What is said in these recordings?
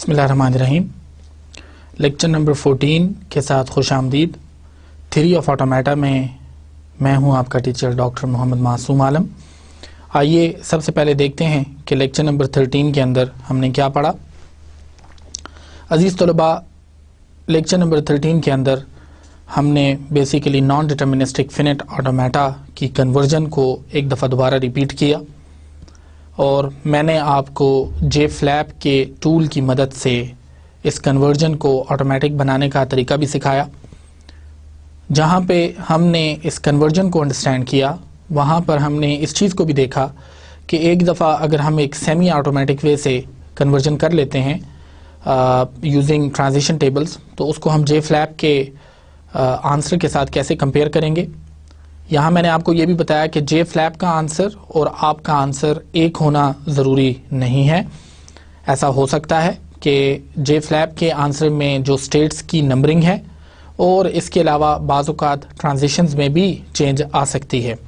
बिस्मिल्लाहिर्रहमानिर्रहीम। Lecture number 14 के साथ खुश आमदीद। थ्योरी ऑफ ऑटोमेटा में मैं हूं आपका टीचर डॉक्टर मोहम्मद मासूम आलम। आइए सबसे पहले देखते हैं कि लेक्चर नंबर 13 के अंदर हमने क्या पढ़ा। अजीज़ तलबा, लेक्चर नंबर 13 के अंदर हमने basically non deterministic finite automata की कन्वर्जन को एक दफ़ा दोबारा रिपीट किया और मैंने आपको JFlap के टूल की मदद से इस कन्वर्जन को ऑटोमेटिक बनाने का तरीका भी सिखाया। जहाँ पे हमने इस कन्वर्जन को अंडरस्टैंड किया, वहाँ पर हमने इस चीज़ को भी देखा कि एक दफ़ा अगर हम एक सेमी ऑटोमेटिक वे से कन्वर्जन कर लेते हैं यूजिंग ट्रांजिशन टेबल्स, तो उसको हम JFlap के आंसर के साथ कैसे कंपेयर करेंगे। यहाँ मैंने आपको ये भी बताया कि JFlap का आंसर और आपका आंसर एक होना ज़रूरी नहीं है। ऐसा हो सकता है कि JFlap के आंसर में जो स्टेट्स की नंबरिंग है और इसके अलावा बाज़ औक़ात ट्रांजिशंस में भी चेंज आ सकती है।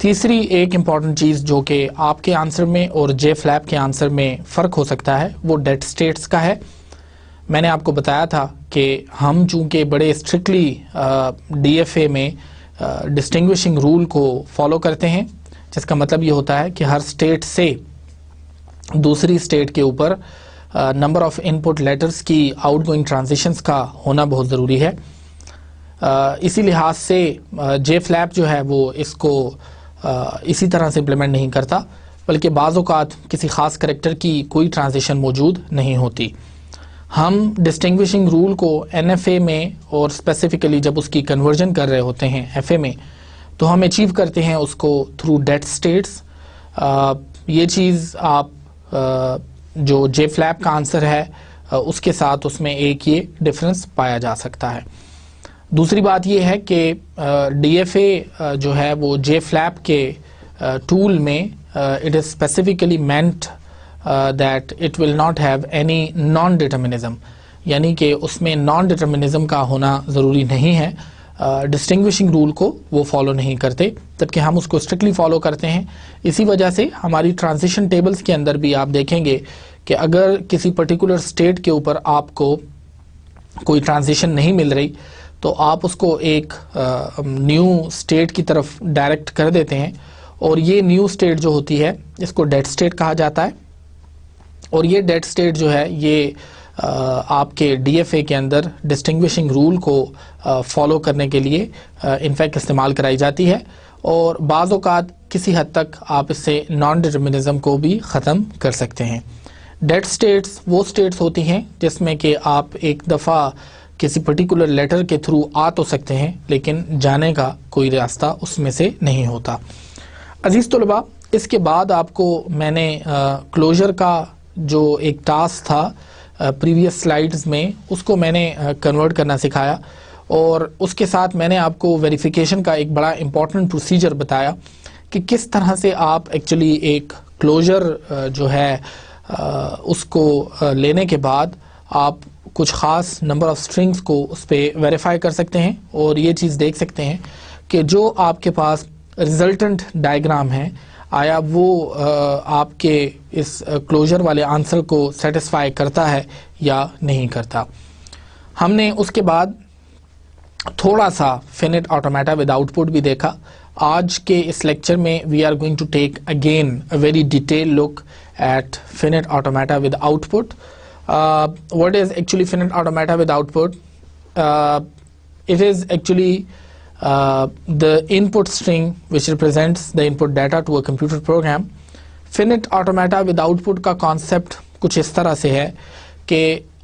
तीसरी एक इम्पॉर्टेंट चीज़ जो कि आपके आंसर में और JFlap के आंसर में फ़र्क हो सकता है वो डेट स्टेट्स का है। मैंने आपको बताया था कि हम चूँकि बड़े स्ट्रिक्टली DFA में डिस्टिंग्विशिंग रूल को फॉलो करते हैं, जिसका मतलब ये होता है कि हर स्टेट से दूसरी स्टेट के ऊपर नंबर ऑफ़ इनपुट लेटर्स की आउटगोइंग ट्रांजिशंस का होना बहुत ज़रूरी है। इसी लिहाज से JFlap जो है वो इसको इसी तरह से इम्प्लीमेंट नहीं करता, बल्कि बाज़ औक़ात किसी ख़ास करैक्टर की कोई ट्रांजिशन मौजूद नहीं होती। हम डिस्टिंग्विशिंग रूल को NFA में और स्पेसिफिकली जब उसकी कन्वर्जन कर रहे होते हैं FA में, तो हम अचीव करते हैं उसको थ्रू डेट स्टेट्स। ये चीज़ आप जो JFlap का आंसर है उसके साथ उसमें एक ये डिफरेंस पाया जा सकता है। दूसरी बात ये है कि DFA जो है वो JFlap के टूल में it is specifically meant that it will not have any non-determinism, यानी कि उसमें नॉन डिटर्मिनिज्म का होना ज़रूरी नहीं है। डिस्टिंग्विशिंग रूल को वो फॉलो नहीं करते, जबकि हम उसको स्ट्रिक्टली फॉलो करते हैं। इसी वजह से हमारी ट्रांजिशन टेबल्स के अंदर भी आप देखेंगे कि अगर किसी पर्टिकुलर स्टेट के ऊपर आपको कोई ट्रांजिशन नहीं मिल रही तो आप उसको एक न्यू स्टेट की तरफ डायरेक्ट कर देते हैं, और ये न्यू स्टेट जो होती है इसको डेड स्टेट कहा जाता है। और ये डेड स्टेट जो है ये आपके DFA के अंदर डिस्टिंग्विशिंग रूल को फॉलो करने के लिए इनफैक्ट इस्तेमाल कराई जाती है, और बाज़ औक़ात किसी हद तक आप इससे नॉन डिटर्मिनिज्म को भी ख़त्म कर सकते हैं। डेड स्टेट्स वो स्टेट्स होती हैं जिसमें कि आप एक दफ़ा किसी पर्टिकुलर लेटर के थ्रू आ तो सकते हैं, लेकिन जाने का कोई रास्ता उसमें से नहीं होता। अजीज़ तलबा, इसके बाद आपको मैंने क्लोजर का जो एक टास्क था प्रीवियस स्लाइड्स में, उसको मैंने कन्वर्ट करना सिखाया, और उसके साथ मैंने आपको वेरिफिकेशन का एक बड़ा इम्पॉर्टेंट प्रोसीजर बताया कि किस तरह से आप एक्चुअली एक क्लोजर जो है उसको लेने के बाद आप कुछ ख़ास नंबर ऑफ़ स्ट्रिंग्स को उस पर वेरीफाई कर सकते हैं, और ये चीज़ देख सकते हैं कि जो आपके पास रिजल्टेंट डायग्राम है आया वो आपके इस क्लोजर वाले आंसर को सेटिस्फाई करता है या नहीं करता। हमने उसके बाद थोड़ा सा फिनिट ऑटोमेटा विद आउटपुट भी देखा। आज के इस लेक्चर में we are going to take again a very detail look at finite automata with output. What is actually finite automata with output? It is actually the input string which represents the input data to a computer program. Finite automata with output का concept कुछ इस तरह से है कि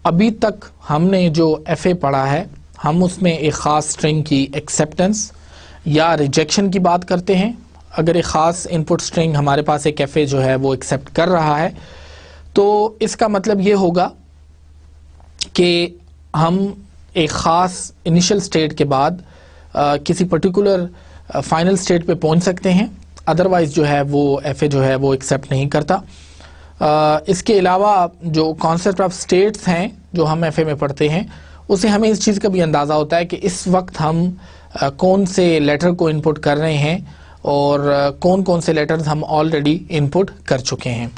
अभी तक हमने जो FA पढ़ा है, हम उसमें एक ख़ास string की acceptance या rejection की बात करते हैं। अगर एक ख़ास input string हमारे पास एक FA जो है वो accept कर रहा है, तो इसका मतलब ये होगा कि हम एक ख़ास initial state के बाद किसी पर्टिकुलर फाइनल स्टेट पे पहुंच सकते हैं, अदरवाइज़ जो है वो FA जो है वो एक्सेप्ट नहीं करता। इसके अलावा जो कॉन्सेप्ट ऑफ स्टेट्स हैं जो हम FA में पढ़ते हैं, उससे हमें इस चीज़ का भी अंदाज़ा होता है कि इस वक्त हम कौन से लेटर को इनपुट कर रहे हैं और कौन कौन से लेटर्स हम ऑलरेडी इनपुट कर चुके हैं।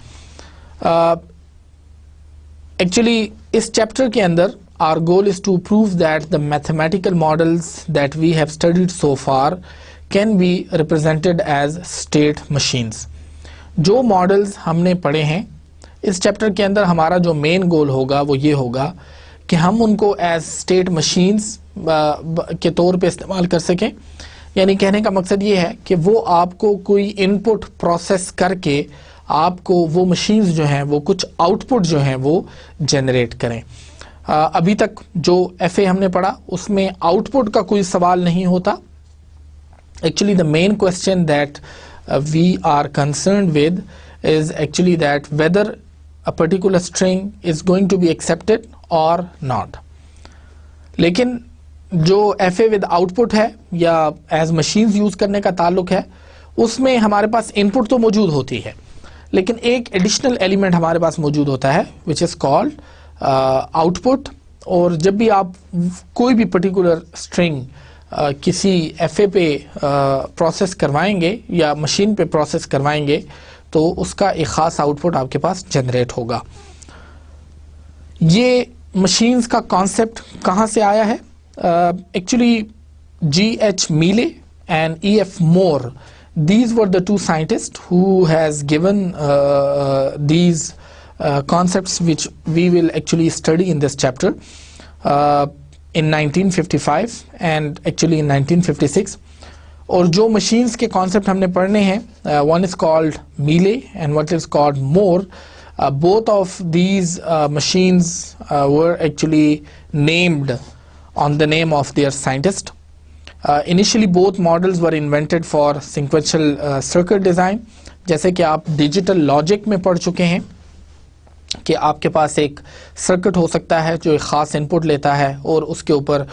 एक्चुअली इस चैप्टर के अंदर our goal is to prove that the mathematical models that we have studied so far can be represented as state machines. जो मॉडल्स हमने पढ़े हैं इस चैप्टर के अंदर हमारा जो मेन गोल होगा वो ये होगा कि हम उनको एज स्टेट मशीन्स के तौर पे इस्तेमाल कर सकें। यानी कहने का मकसद ये है कि वो आपको कोई इनपुट प्रोसेस करके आपको वो मशीन्स जो हैं वो कुछ आउटपुट जो हैं वो जनरेट करें। अभी तक जो FA हमने पढ़ा उसमें आउटपुट का कोई सवाल नहीं होता। Actually the main question that we are concerned with is actually that whether a particular string is going to be accepted और नॉट। लेकिन जो FA विद आउटपुट है या एज मशीन्स यूज करने का ताल्लुक है उसमें हमारे पास इनपुट तो मौजूद होती है लेकिन एक एडिशनल एलिमेंट हमारे पास मौजूद होता है विच इज कॉल्ड आउटपुट। और जब भी आप कोई भी पर्टिकुलर स्ट्रिंग किसी FA पे प्रोसेस करवाएंगे या मशीन पे प्रोसेस करवाएंगे तो उसका एक ख़ास आउटपुट आपके पास जनरेट होगा। ये मशीन्स का कॉन्सेप्ट कहाँ से आया है? Actually G.H. Mealy and E.F. Moore, these were the two scientists who has given these concepts which we will actually study in this chapter in 1955 and actually in 1956. और जो machines के concept हमने पढ़ने हैं one is called Mealy and what is called Moore. Both of these machines were actually named on the name of their scientist. Initially both models were invented for sequential circuit design. जैसे कि आप digital logic में पढ़ चुके हैं कि आपके पास एक सर्किट हो सकता है जो एक ख़ास इनपुट लेता है और उसके ऊपर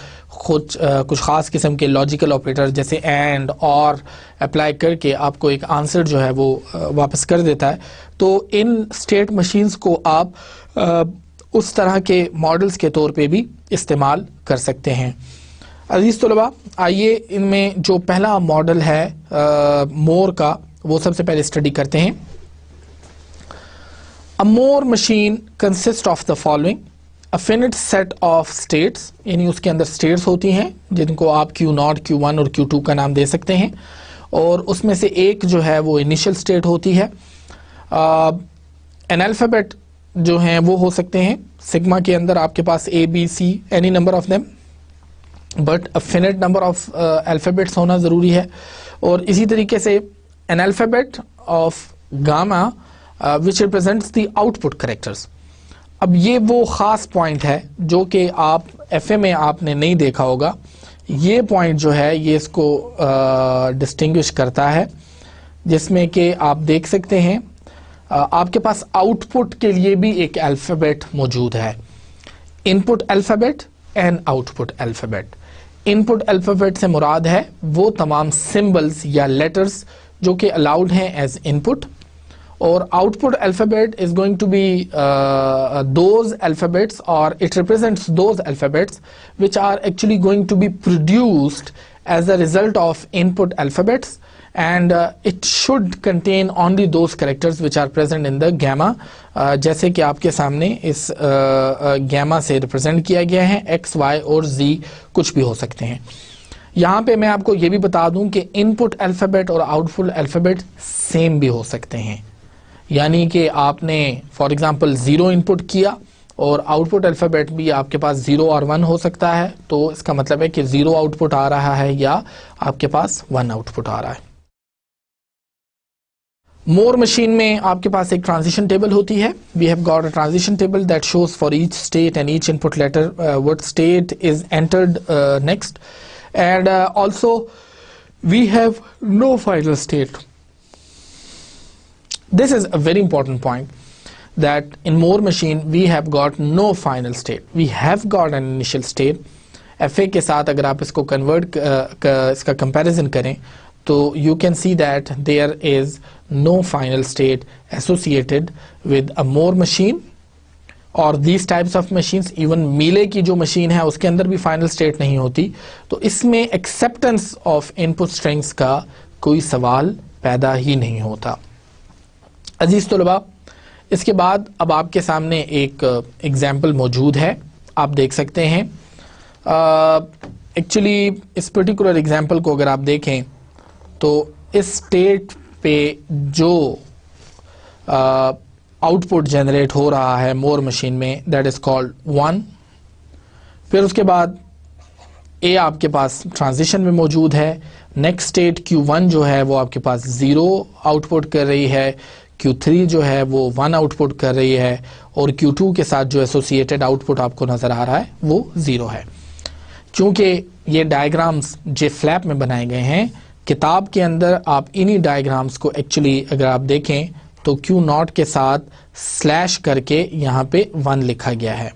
कुछ ख़ास किस्म के लॉजिकल ऑपरेटर जैसे एंड और अप्लाई करके आपको एक आंसर जो है वो वापस कर देता है। तो इन स्टेट मशीन्स को आप उस तरह के मॉडल्स के तौर पे भी इस्तेमाल कर सकते हैं। अजीज़ तलबा, आइए इनमें जो पहला मॉडल है मोर का वो सबसे पहले स्टडी करते हैं। A Moore machine consists of the following: a finite set of states, यानी उसके अंदर states होती हैं जिनको आप Q0, Q1 और Q2 का नाम दे सकते हैं और उसमें से एक जो है वो initial state होती है। an alphabet जो हैं वो हो सकते हैं सिग्मा के अंदर आपके पास A, B, C, any number of them, but a finite number of alphabets होना ज़रूरी है। और इसी तरीके से an alphabet of gamma which represents the output characters। अब ये वो ख़ास पॉइंट है जो कि आप FA में आपने नहीं देखा होगा। ये पॉइंट जो है ये इसको डिस्टिंग्विश करता है जिसमें कि आप देख सकते हैं आपके पास आउटपुट के लिए भी एक अल्फ़ाबेट मौजूद है। Input alphabet and output alphabet. Input alphabet से मुराद है वो तमाम सिंबल्स या लेटर्स जो कि अलाउड हैं एज इनपुट, और output alphabet is going to be those alphabets, or it represents those alphabets which are actually going to be produced as a result of input alphabets, and it should contain only those characters which are present in the gamma, जैसे कि आपके सामने इस gamma से represent किया गया है। x, y और z कुछ भी हो सकते हैं। यहाँ पे मैं आपको ये भी बता दूं कि इनपुट अल्फ़ाबेट और आउटपुट अल्फ़ाबेट सेम भी हो सकते हैं। यानी कि आपने फॉर एग्जांपल 0 इनपुट किया और आउटपुट अल्फ़ाबेट भी आपके पास 0 और 1 हो सकता है, तो इसका मतलब है कि 0 आउटपुट आ रहा है या आपके पास 1 आउटपुट आ रहा है। मोर मशीन में आपके पास एक ट्रांजिशन टेबल होती है। We have got a transition table that shows for each state and each input letter what state is entered next, and also we have no final state. This is a very important point, that in Moore machine we have got no final state. We have got an initial state. FA के साथ अगर आप इसको convert इसका comparison करें तो you can see that there is no final state associated with a Moore machine or these types of machines. Even Mealy की जो machine है उसके अंदर भी final state नहीं होती। तो इसमें acceptance of input strings का कोई सवाल पैदा ही नहीं होता। अजीज तलबा, इसके बाद अब आपके सामने एक एग्जाम्पल मौजूद है, आप देख सकते हैं। एक्चुअली इस पर्टिकुलर एग्जाम्पल को अगर आप देखें तो इस स्टेट पे जो आउटपुट जनरेट हो रहा है मोर मशीन में, दैट इज कॉल्ड 1। फिर उसके बाद ए आपके पास ट्रांजिशन में मौजूद है। नेक्स्ट स्टेट Q1 जो है वो आपके पास 0 आउटपुट कर रही है, Q3 जो है वो 1 आउटपुट कर रही है, और Q2 के साथ जो एसोसिएटेड आउटपुट आपको नज़र आ रहा है वो 0 है। चूँकि ये डायग्राम्स जे फ्लैप में बनाए गए हैं, किताब के अंदर आप इन्हीं डायग्राम्स को एक्चुअली अगर आप देखें तो Q0 के साथ स्लैश करके यहाँ पे 1 लिखा गया है।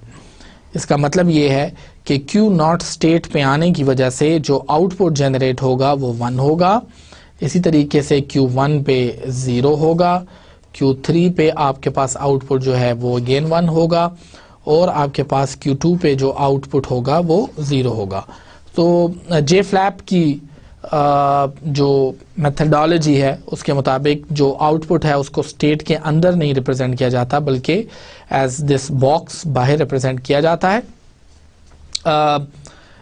इसका मतलब ये है कि Q0 स्टेट पे आने की वजह से जो आउटपुट जनरेट होगा वो 1 होगा। इसी तरीके से Q1 पे 0 होगा, Q3 पे आपके पास आउटपुट जो है वो अगेन 1 होगा, और आपके पास Q2 पे जो आउटपुट होगा वो 0 होगा। तो जे फ्लैप की जो मेथडोलॉजी है उसके मुताबिक जो आउटपुट है उसको स्टेट के अंदर नहीं रिप्रेजेंट किया जाता, बल्कि एज दिस बॉक्स बाहर रिप्रेजेंट किया जाता है।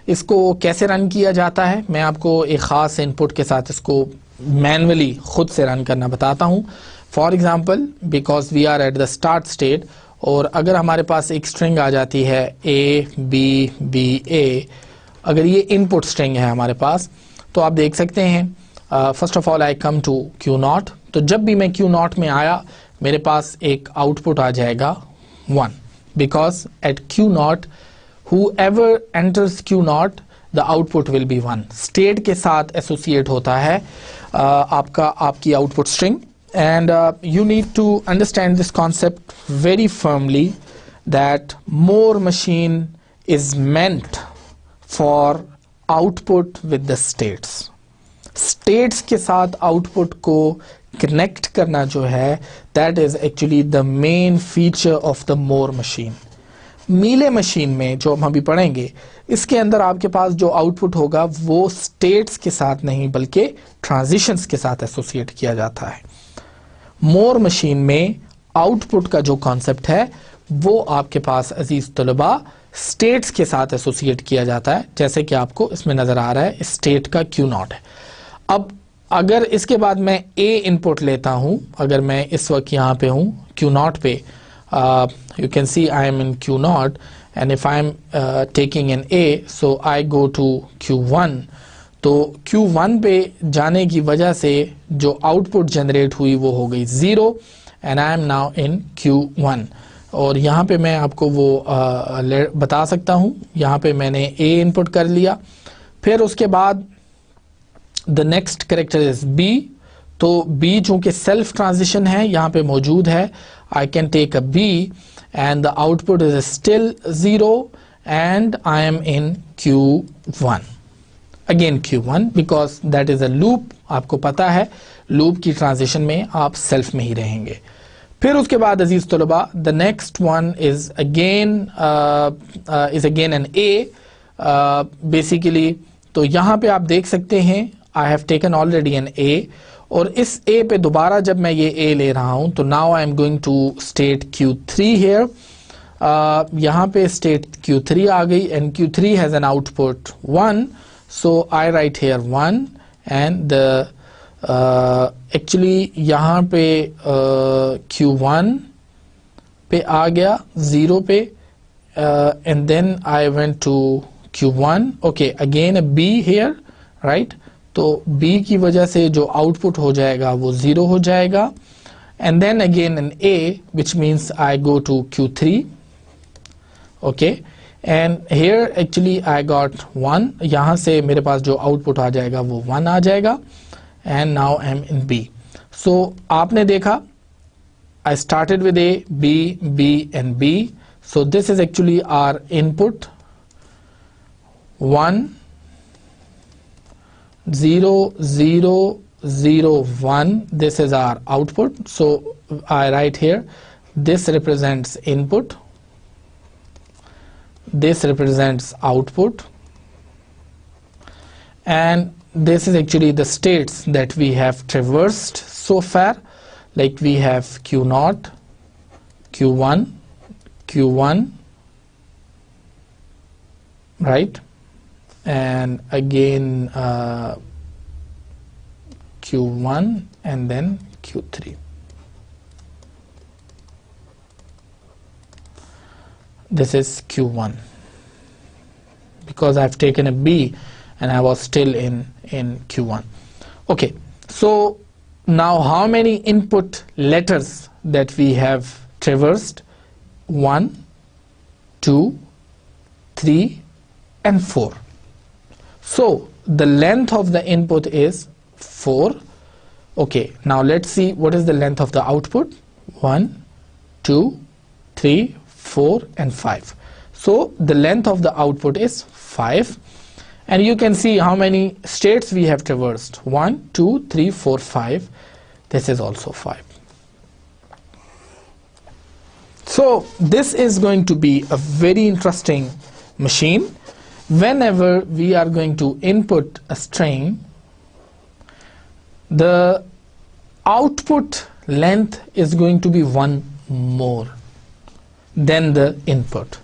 इसको कैसे रन किया जाता है, मैं आपको एक ख़ास इनपुट के साथ इसको मैनुअली खुद से रन करना बताता हूँ। For example, because we are at the start state, और अगर हमारे पास एक स्ट्रिंग आ जाती है A, अगर ये इनपुट स्ट्रिंग है हमारे पास, तो आप देख सकते हैं first of all I come to Q0। तो जब भी मैं Q0 में आया मेरे पास एक आउटपुट आ जाएगा 1, because at Q0 whoever enters Q0 the output will be 1। State के साथ एसोसिएट होता है आपकी output string, and you need to understand this concept very firmly, that Moore machine is meant for output with the states। states के साथ output को connect करना जो है, that is actually the main feature of the Moore machine। Mealy machine में जो हम अभी पढ़ेंगे, इसके अंदर आपके पास जो आउटपुट होगा वो स्टेट्स के साथ नहीं बल्कि ट्रांजिशंस के साथ एसोसिएट किया जाता है। मोर मशीन में आउटपुट का जो कॉन्सेप्ट है वो आपके पास अजीज तलबा स्टेट्स के साथ एसोसिएट किया जाता है, जैसे कि आपको इसमें नजर आ रहा है स्टेट का Q0 है। अब अगर इसके बाद मैं A इनपुट लेता हूं, अगर मैं इस वक्त यहाँ पे हूँ Q0 पे, you can see I am in Q0 and if I am taking an A, so I go to Q1। तो Q1 पे जाने की वजह से जो आउटपुट जनरेट हुई वो हो गई 0 and I am now in Q1। और यहाँ पे मैं आपको वो बता सकता हूँ, यहाँ पे मैंने A इनपुट कर लिया, फिर उसके बाद the next character is B। तो B चूँकि सेल्फ ट्रांजिशन है यहाँ पे मौजूद है, I can take a B and the output is still 0 and I am in Q1। Again Q1 because that is a loop। आपको पता है लूप की ट्रांजिशन में आप सेल्फ में ही रहेंगे। फिर उसके बाद अजीज तलबा the next one is again an A basically. तो यहाँ पे आप देख सकते हैं I have taken already an A, और इस A पे दोबारा जब मैं ये A ले रहा हूँ तो now I am going to state Q3 here. यहाँ पे स्टेट Q3 आ गई and Q3 has an output 1, so I write here 1 and the actually यहाँ पे Q1 पे आ गया 0 पे and then I went to Q1। okay, again a B here, right? तो B की वजह से जो आउटपुट हो जाएगा वो 0 हो जाएगा and then again an A which means I go to Q3। okay, and here actually I got 1। यहाँ से मेरे पास जो आउटपुट आ जाएगा वो 1 आ जाएगा and now I'm in B। so आपने देखा I started with A, B, B and B। so this is actually our input 1 0 0 0 1। this is our output, so I write here this represents input, this represents output, and this is actually the states that we have traversed so far, like we have Q0, Q1, Q1, right, and again Q1 and then Q3. This is Q1 because I've taken a B and I was still in Q1. Okay, so now how many input letters that we have traversed? 1, 2, 3 and 4. So the length of the input is 4. Okay, now let's see what is the length of the output. 1, 2, 3, 4 and 5. So the length of the output is 5, and you can see how many states we have traversed. 1, 2, 3, 4, 5. This is also 5. So this is going to be a very interesting machine. Whenever we are going to input a string, the output length is going to be 1 more than the input.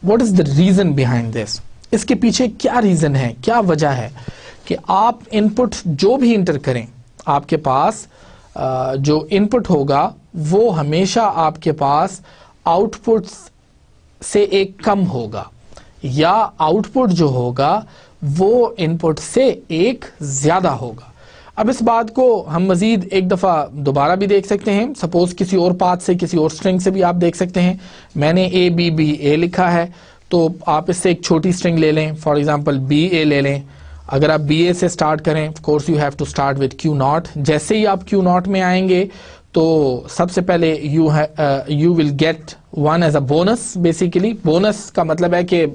What is the reason behind this? इसके पीछे क्या reason है, क्या वजह है कि आप input जो भी इंटर करें, आपके पास जो इनपुट होगा वो हमेशा आपके पास आउटपुट से एक कम होगा, या आउटपुट जो होगा वो इनपुट से एक ज्यादा होगा। अब इस बात को हम मजीद एक दफ़ा दोबारा भी देख सकते हैं। सपोज किसी और पाथ से, किसी और स्ट्रिंग से भी आप देख सकते हैं। मैंने ए बी बी ए लिखा है, तो आप इससे एक छोटी स्ट्रिंग ले लें, फॉर एग्जांपल बी ए ले लें। अगर आप बी ए से स्टार्ट करें, of course you have to start with q naught. जैसे ही आप क्यू नॉट में आएंगे तो सबसे पहले you will get 1 as a bonus. Basically bonus का मतलब है कि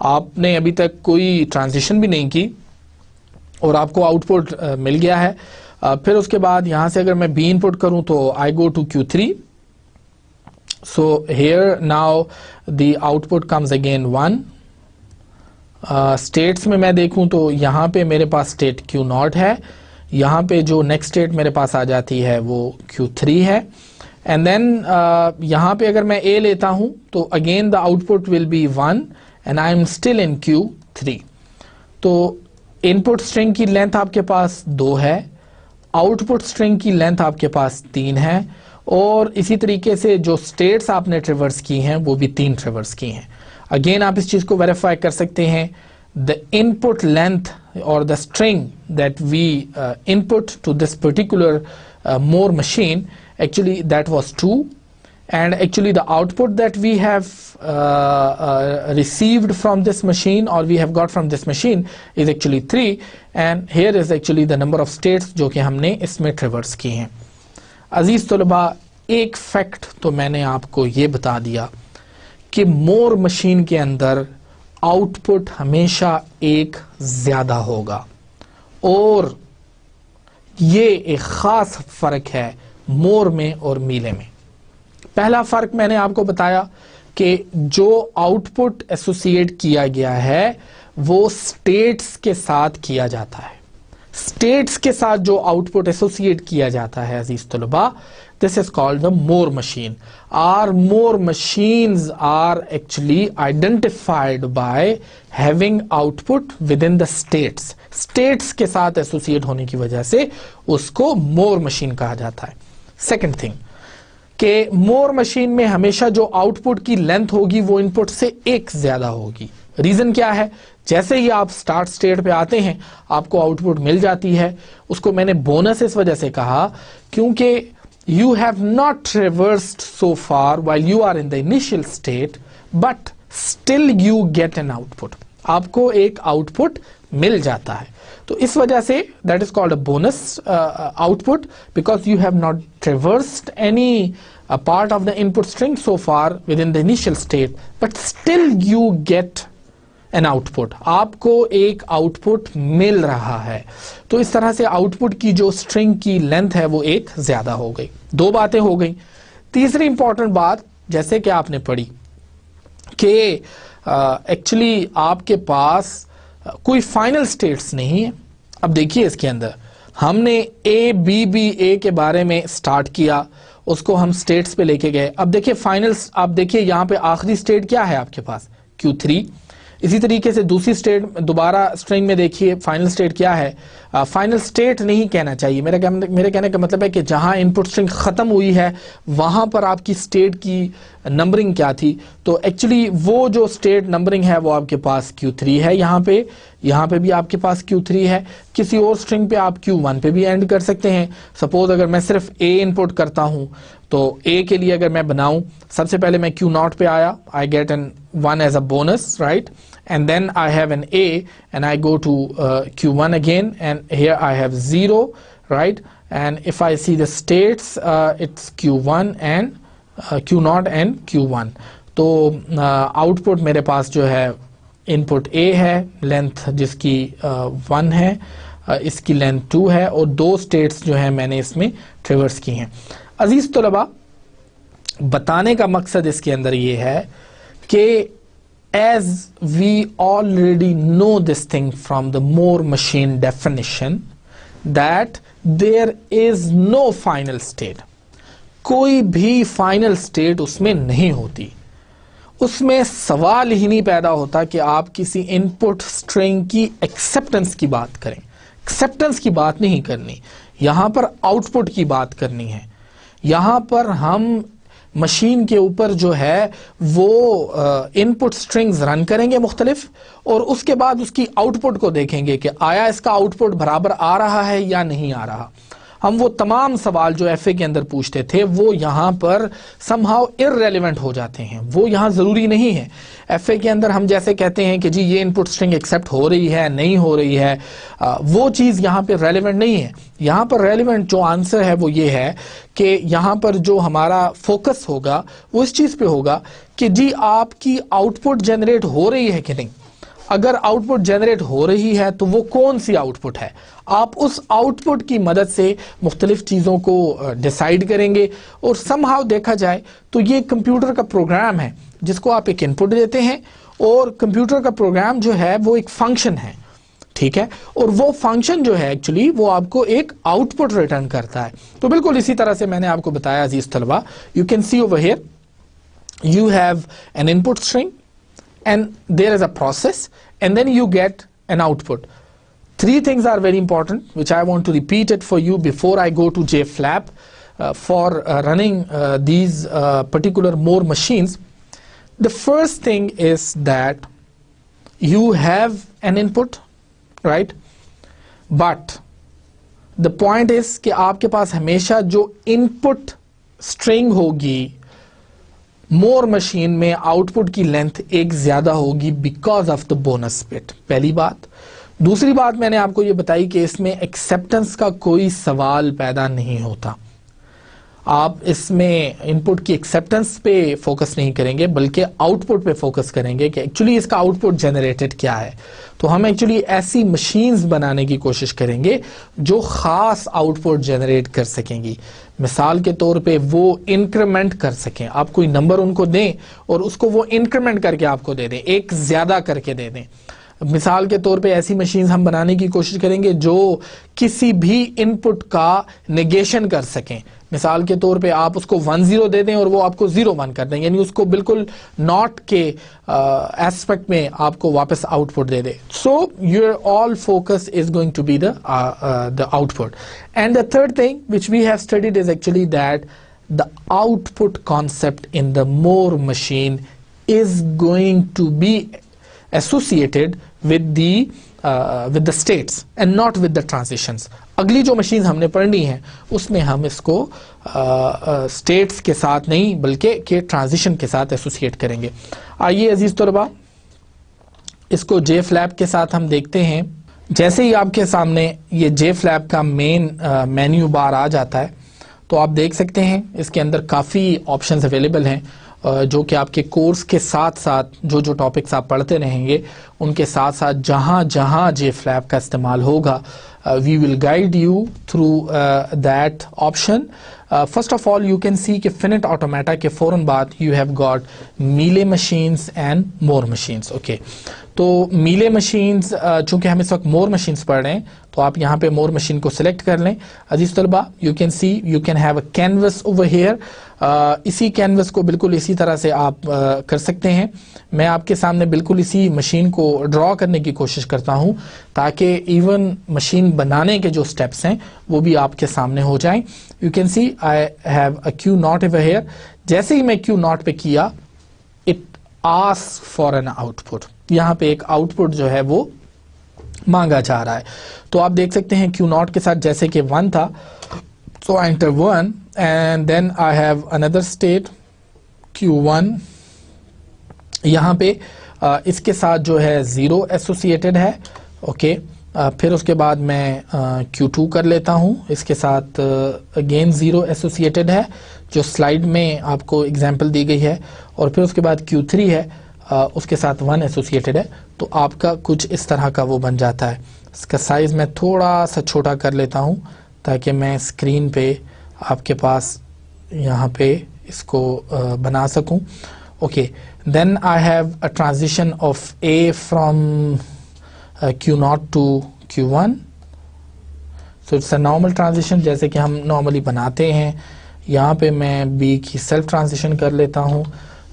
आपने अभी तक कोई ट्रांजिशन भी नहीं की और आपको आउटपुट मिल गया है। फिर उसके बाद यहाँ से अगर मैं बी इनपुट करूँ तो I go to Q3। So here now the output comes again 1। States में मैं देखूं तो यहाँ पे मेरे पास स्टेट Q0 है, यहाँ पे जो नेक्स्ट स्टेट मेरे पास आ जाती है वो Q3 है। एंड देन यहाँ पे अगर मैं A लेता हूँ तो again the output will be 1 and I am still in Q3। तो इनपुट स्ट्रिंग की लेंथ आपके पास 2 है, आउटपुट स्ट्रिंग की लेंथ आपके पास 3 है, और इसी तरीके से जो स्टेट्स आपने ट्रेवर्स की हैं वो भी 3 ट्रेवर्स की हैं। अगेन आप इस चीज को वेरीफाई कर सकते हैं, द इनपुट लेंथ और the string that we input to this particular Moore machine, actually that was 2, and actually the output that we have received from this machine or we have got from this machine is actually 3, and here is actually the number of states जो कि हमने इसमें ट्रेवर्स की हैं। अजीज तलबा, एक fact तो मैंने आपको ये बता दिया कि मोर मशीन के अंदर आउटपुट हमेशा एक ज्यादा होगा, और ये एक खास फर्क है मोर में और मीले में। पहला फर्क मैंने आपको बताया कि जो आउटपुट एसोसिएट किया गया है वो स्टेट्स के साथ किया जाता है। स्टेट्स के साथ जो आउटपुट एसोसिएट किया जाता है अजीज तलबा, this is called the Moore machine. Our Moore machines are actually identified by having output within the states. States के साथ एसोसिएट होने की वजह से उसको Moore machine कहा जाता है। सेकेंड थिंग कि मोर मशीन में हमेशा जो आउटपुट की लेंथ होगी वो इनपुट से एक ज्यादा होगी। रीजन क्या है? जैसे ही आप स्टार्ट स्टेट पे आते हैं आपको आउटपुट मिल जाती है। उसको मैंने बोनस इस वजह से कहा क्योंकि you have not traversed so far while you are in the initial state, but still you get an output. आपको एक आउटपुट मिल जाता है, तो इस वजह से that is called a bonus output, because you have not traversed any part of the input string so far within the initial state, but still you get an output. आपको एक आउटपुट मिल रहा है। तो इस तरह से आउटपुट की जो स्ट्रिंग की लेंथ है वो एक ज्यादा हो गई। 2 बातें हो गई। तीसरी इंपॉर्टेंट बात, जैसे कि आपने पढ़ी कि एक्चुअली आपके पास कोई फाइनल स्टेट्स नहीं है। अब देखिए इसके अंदर हमने ए बी बी ए के बारे में स्टार्ट किया उसको हम स्टेट्स पे लेके गए। अब देखिए फाइनल, आप देखिए यहाँ पे आखिरी स्टेट क्या है आपके पास, Q3। इसी तरीके से दूसरी स्टेट दोबारा स्ट्रिंग में देखिए फाइनल स्टेट क्या है, फाइनल स्टेट नहीं कहना चाहिए, मेरे कहने का मतलब है कि जहां इनपुट स्ट्रिंग खत्म हुई है वहां पर आपकी स्टेट की नंबरिंग क्या थी। तो एक्चुअली वो जो स्टेट नंबरिंग है वो आपके पास Q3 है, यहाँ पे भी आपके पास Q3 है। किसी और स्ट्रिंग पे आप Q1 पे भी एंड कर सकते हैं। सपोज अगर मैं सिर्फ A इनपुट करता हूं तो A के लिए अगर मैं बनाऊं, सबसे पहले मैं Q0 पे आया, I get an 1 as a bonus, right, and then I have an A and I go to Q1 again, and here I have 0, right, and if I see the states it's Q1 and Q0 and Q1। तो output मेरे पास जो है input A है, length जिसकी 1 है, इसकी length 2 है, और 2 स्टेट्स जो है मैंने इसमें ट्रिवर्स की हैं। अजीज तलबा, बताने का मकसद इसके अंदर ये है कि as we already know this thing from the Moore machine definition that there is no final state, कोई भी फाइनल स्टेट उसमें नहीं होती। उसमें सवाल ही नहीं पैदा होता कि आप किसी इनपुट स्ट्रिंग की एक्सेप्टेंस की बात करें। एक्सेप्टेंस की बात नहीं करनी, यहां पर आउटपुट की बात करनी है। यहां पर हम मशीन के ऊपर जो है वो इनपुट स्ट्रिंग्स रन करेंगे मुख्तलिफ, और उसके बाद उसकी आउटपुट को देखेंगे कि आया इसका आउटपुट बराबर आ रहा है या नहीं आ रहा। हम वो तमाम सवाल जो एफए के अंदर पूछते थे वो यहाँ पर समहाउ इररेलेवेंट हो जाते हैं, वो यहाँ ज़रूरी नहीं है। एफए के अंदर हम जैसे कहते हैं कि जी ये इनपुट स्ट्रिंग एक्सेप्ट हो रही है नहीं हो रही है, वो चीज़ यहाँ पे रेलेवेंट नहीं है। यहाँ पर रेलेवेंट जो आंसर है वो ये है कि यहाँ पर जो हमारा फोकस होगा वो इस चीज़ पे होगा कि जी आपकी आउटपुट जनरेट हो रही है कि नहीं। अगर आउटपुट जनरेट हो रही है तो वो कौन सी आउटपुट है, आप उस आउटपुट की मदद से मुख्तलिफ चीज़ों को डिसाइड करेंगे। और समहाउ देखा जाए तो ये कंप्यूटर का प्रोग्राम है जिसको आप एक इनपुट देते हैं, और कंप्यूटर का प्रोग्राम जो है वो एक फंक्शन है, ठीक है, और वो फंक्शन जो है एक्चुअली वो आपको एक आउटपुट रिटर्न करता है। तो बिल्कुल इसी तरह से मैंने आपको बताया अजीज तलबा, you can see over here you have an input string and there is a process and then you get an output. 3 things are very important which I want to repeat it for you before I go to JFlap for running these particular Moore machines. The first thing is that you have an input, right, but the point is कि आपके पास हमेशा जो input string होगी मोर machine में output की length एक ज्यादा होगी because of the bonus bit, पहली बात। दूसरी बात मैंने आपको ये बताई कि इसमें एक्सेप्टेंस का कोई सवाल पैदा नहीं होता। आप इसमें इनपुट की एक्सेप्टेंस पे फोकस नहीं करेंगे बल्कि आउटपुट पे फोकस करेंगे कि एक्चुअली इसका आउटपुट जनरेटेड क्या है। तो हम एक्चुअली ऐसी मशीन्स बनाने की कोशिश करेंगे जो खास आउटपुट जनरेट कर सकेंगी। मिसाल के तौर पे वो इंक्रीमेंट कर सकें, आप कोई नंबर उनको दें और उसको वो इंक्रीमेंट करके आपको दे दें, एक ज्यादा करके दे दें। मिसाल के तौर पे ऐसी मशीन्स हम बनाने की कोशिश करेंगे जो किसी भी इनपुट का नेगेशन कर सकें। मिसाल के तौर पे आप उसको 10 दे दें और वो आपको 01 कर दें, यानी उसको बिल्कुल नॉट के एस्पेक्ट में आपको वापस आउटपुट दे दे। So your all focus is going to be the output. And the third thing which we have studied is actually that the output concept in the Moore machine is going to be associated with the states and not with the transitions. अगली जो machine हमने पढ़नी है उसमें हम इसको states के साथ नहीं बल्कि के ट्रांजिशन के साथ एसोसिएट करेंगे। आइए अजीज तलबा इसको JFlap के साथ हम देखते हैं। जैसे ही आपके सामने ये JFlap का मेन मेन्यू बार आ जाता है तो आप देख सकते हैं इसके अंदर काफ़ी ऑप्शंस अवेलेबल हैं जो कि आपके कोर्स के साथ साथ जो जो टॉपिक्स आप पढ़ते रहेंगे उनके साथ साथ जहाँ जहाँ JFlap का इस्तेमाल होगा we will guide you through that option. First of all, you can see कि finite automata के फौरन बाद you have got mealy machines and more machines. Okay, तो mealy machines चूंकि हम इस वक्त more machines पढ़ रहे हैं तो आप यहाँ पे more machine को select कर लें. अजीज तलबा, you can see you can have a canvas over here. इसी कैनवस को बिल्कुल इसी तरह से आप कर सकते हैं. मैं आपके सामने बिल्कुल इसी मशीन को ड्रॉ करने की कोशिश करता हूं ताकि इवन मशीन बनाने के जो स्टेप्स हैं वो भी आपके सामने हो जाएं. You can C I have a Q not over here. जैसे ही मैं क्यू नॉट पे किया, it ask for an output. यहाँ पे एक आउटपुट जो है वो मांगा जा रहा है. तो आप देख सकते हैं क्यू नॉट के साथ जैसे कि 1 था, so I enter 1 and then I have another state Q1. यहाँ पे इसके साथ जो है 0 एसोसिएटेड है. ओके, फिर उसके बाद मैं Q2 कर लेता हूँ. इसके साथ अगेन 0 एसोसिएटेड है जो स्लाइड में आपको एग्जांपल दी गई है. और फिर उसके बाद Q3 है, उसके साथ 1 एसोसिएटेड है. तो आपका कुछ इस तरह का वो बन जाता है. इसका साइज मैं थोड़ा सा छोटा कर लेता हूँ ताकि मैं स्क्रीन पे आपके पास यहाँ पे इसको बना सकूं. Okay, then I have a transition of A from Q0 to Q1. So it's a normal transition जैसे कि हम नॉर्मली बनाते हैं. यहाँ पे मैं बी की सेल्फ ट्रांजिशन कर लेता हूँ.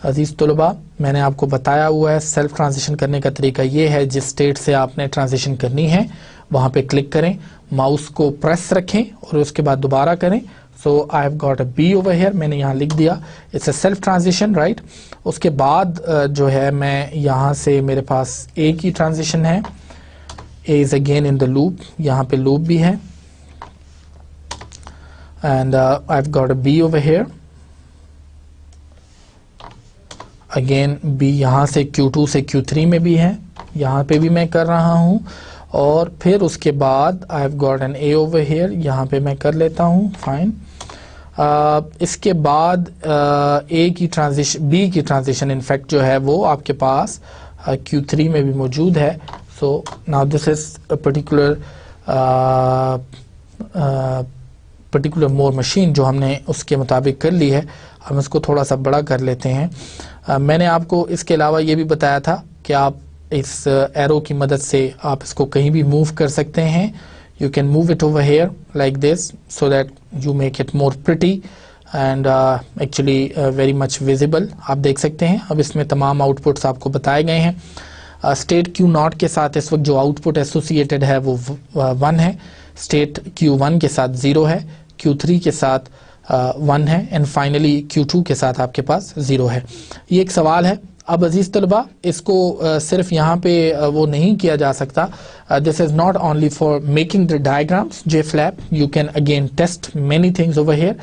अजीज तलबा, मैंने आपको बताया हुआ है सेल्फ ट्रांजिशन करने का तरीका ये है, जिस स्टेट से आपने ट्रांजिशन करनी है वहाँ पे क्लिक करें, माउस को प्रेस रखें और उसके बाद दोबारा करें. So I have got a B over here. मैंने यहाँ लिख दिया it's a self transition, right. उसके बाद जो है मैं यहाँ से मेरे पास ए की ट्रांजिशन है. A is again in the loop. यहाँ पे लूप भी है and I have got a B over here. Again B यहाँ से Q2 से Q3 में भी है, यहाँ पे भी मैं कर रहा हूँ. और फिर उसके बाद I have got an A over here. यहाँ पे मैं कर लेता हूँ, फाइन. इसके बाद ए की ट्रांजिशन, बी की ट्रांजिशन इनफैक्ट जो है वो आपके पास Q3 में भी मौजूद है. So now this is a particular Moore machine जो हमने उसके मुताबिक कर ली है. हम इसको थोड़ा सा बड़ा कर लेते हैं. मैंने आपको इसके अलावा ये भी बताया था कि आप इस एरो की मदद से आप इसको कहीं भी मूव कर सकते हैं. You can move it over here like this so that you make it more pretty and actually very much visible. आप देख सकते हैं अब इसमें तमाम आउटपुट्स आपको बताए गए हैं. स्टेट Q0 के साथ इस वक्त जो आउटपुट एसोसिएटेड है वो 1 है. स्टेट Q1 के साथ 0 है, Q3 के साथ 1 है एंड फाइनली Q2 के साथ आपके पास 0 है. ये एक सवाल है. अब अजीज तलबा, इसको सिर्फ यहाँ पे वो नहीं किया जा सकता. This is not only for making the diagrams JFlap. You can again test many things over here.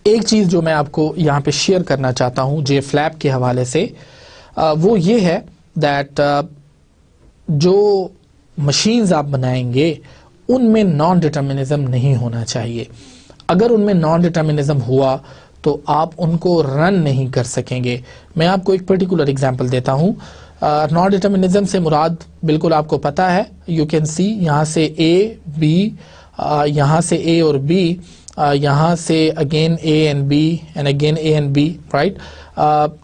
एक चीज जो मैं आपको यहाँ पे शेयर करना चाहता हूँ JFlap के हवाले से, वो ये है दैट जो मशीन्स आप बनाएंगे उनमें नॉन डिटर्मिनिज्म नहीं होना चाहिए. अगर उनमें नॉन डिटर्मिनिज्म हुआ तो आप उनको रन नहीं कर सकेंगे. मैं आपको एक पर्टिकुलर एग्जांपल देता हूं. नॉन डिटर्मिनिज्म से मुराद बिल्कुल आपको पता है. यू कैन सी यहाँ से ए बी, यहाँ से ए और बी, यहाँ से again A and B and again A and B, right.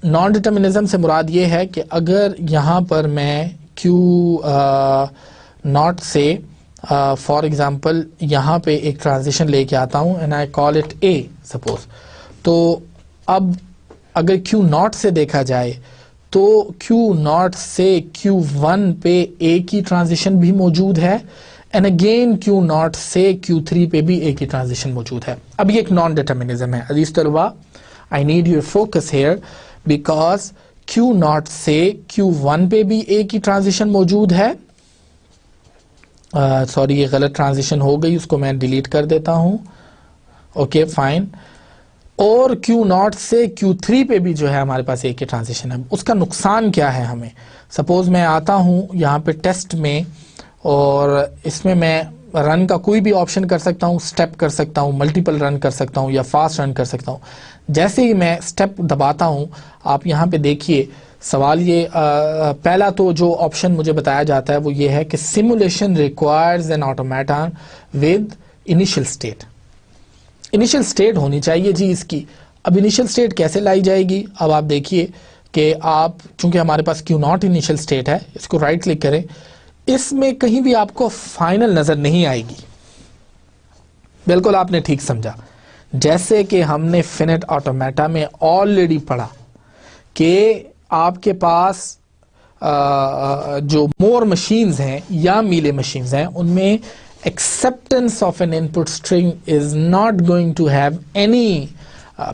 Non determinism से मुराद ये है कि अगर यहाँ पर मैं Q0 से फॉर एग्जाम्पल यहाँ पे एक ट्रांजिशन लेके आता हूँ and I call it A suppose. तो अब अगर Q0 से देखा जाए तो Q0 से Q1 पे ए की ट्रांजिशन भी मौजूद है एंड अगेन Q0 से Q3 पे भी ए की ट्रांजिशन मौजूद है. अब ये एक नॉन डिटर्मिनिज्म है. अजीज तलबा, I need your focus here because Q0 से Q1 पे भी ए की ट्रांजिशन मौजूद है. सॉरी, ये गलत ट्रांजिशन हो गई, उसको मैं डिलीट कर देता हूं. Okay fine. और Q0 से Q3 पे भी जो है हमारे पास एक ही ट्रांजिशन है. उसका नुकसान क्या है हमें? सपोज मैं आता हूं यहाँ पे टेस्ट में और इसमें मैं रन का कोई भी ऑप्शन कर सकता हूँ, स्टेप कर सकता हूँ, मल्टीपल रन कर सकता हूँ या फास्ट रन कर सकता हूँ. जैसे ही मैं स्टेप दबाता हूँ आप यहाँ पे देखिए सवाल ये पहला तो जो ऑप्शन मुझे बताया जाता है वो ये है कि simulation requires N automaton with initial state. Initial state होनी चाहिए जी इसकी। अब इनिशियल स्टेट कैसे लाई जाएगी? अब आप देखिए कि आप, चूंकि हमारे पास क्यू नॉट इनिशियल स्टेट है, इसको राइट क्लिक करें, इसमें कहीं भी आपको फाइनल नजर नहीं आएगी। बिल्कुल आपने ठीक समझा, जैसे कि हमने फिनिट ऑटोमेटा में ऑलरेडी पढ़ा कि आपके पास जो मोर मशीन्स हैं या मीले मशीन्स हैं उनमें acceptance of an input string is not going to have any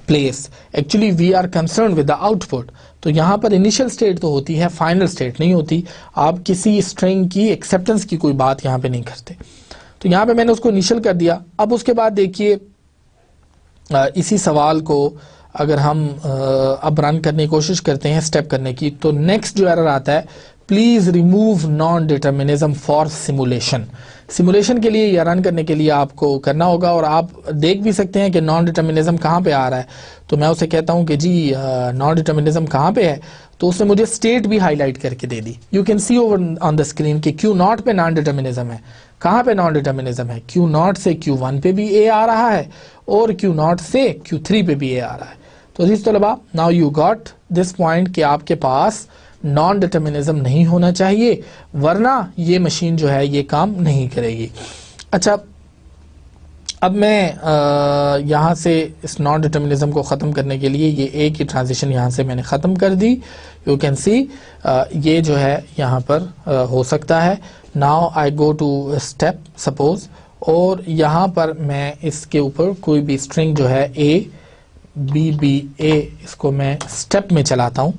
place. Actually we are concerned with the output. तो यहाँ पर इनिशियल स्टेट तो होती है, फाइनल स्टेट नहीं होती। आप किसी स्ट्रिंग की एक्सेप्टेंस की कोई बात यहाँ पे नहीं करते। तो यहाँ पे मैंने उसको इनिशियल कर दिया। अब उसके बाद देखिए इसी सवाल को अगर हम अब रन करने की कोशिश करते हैं स्टेप करने की, तो नेक्स्ट जो एरर आता है, please remove non determinism for simulation. Simulation के लिए या रन करने के लिए आपको करना होगा, और आप देख भी सकते हैं कि नॉन डिटर्मिनिज्म कहाँ पे आ रहा है। तो मैं उसे कहता हूँ कि जी नॉन डिटर्मिनिज्म कहाँ पे है, तो उसने मुझे स्टेट भी हाईलाइट करके दे दी। You can see over on the screen कि क्यू नॉट पे नॉन डिटर्मिनिज्म है। कहाँ पे नॉन डिटर्मिनिज्म है? क्यू नॉट से क्यू वन पे भी ए आ रहा है और क्यू नॉट से क्यू थ्री पे भी ए आ रहा है। तो जिस तलबा, now you got this point कि आपके पास नॉन डिटर्मिनिज्म नहीं होना चाहिए, वरना ये मशीन जो है ये काम नहीं करेगी। अच्छा, अब मैं यहाँ से इस नॉन डिटर्मिनिज्म को ख़त्म करने के लिए ये ए की ट्रांजिशन यहाँ से मैंने ख़त्म कर दी। यू कैन सी ये जो है यहाँ पर हो सकता है। Now I go to step suppose, और यहाँ पर मैं इसके ऊपर कोई भी स्ट्रिंग जो है ए बी बी ए, इसको मैं स्टेप में चलाता हूँ।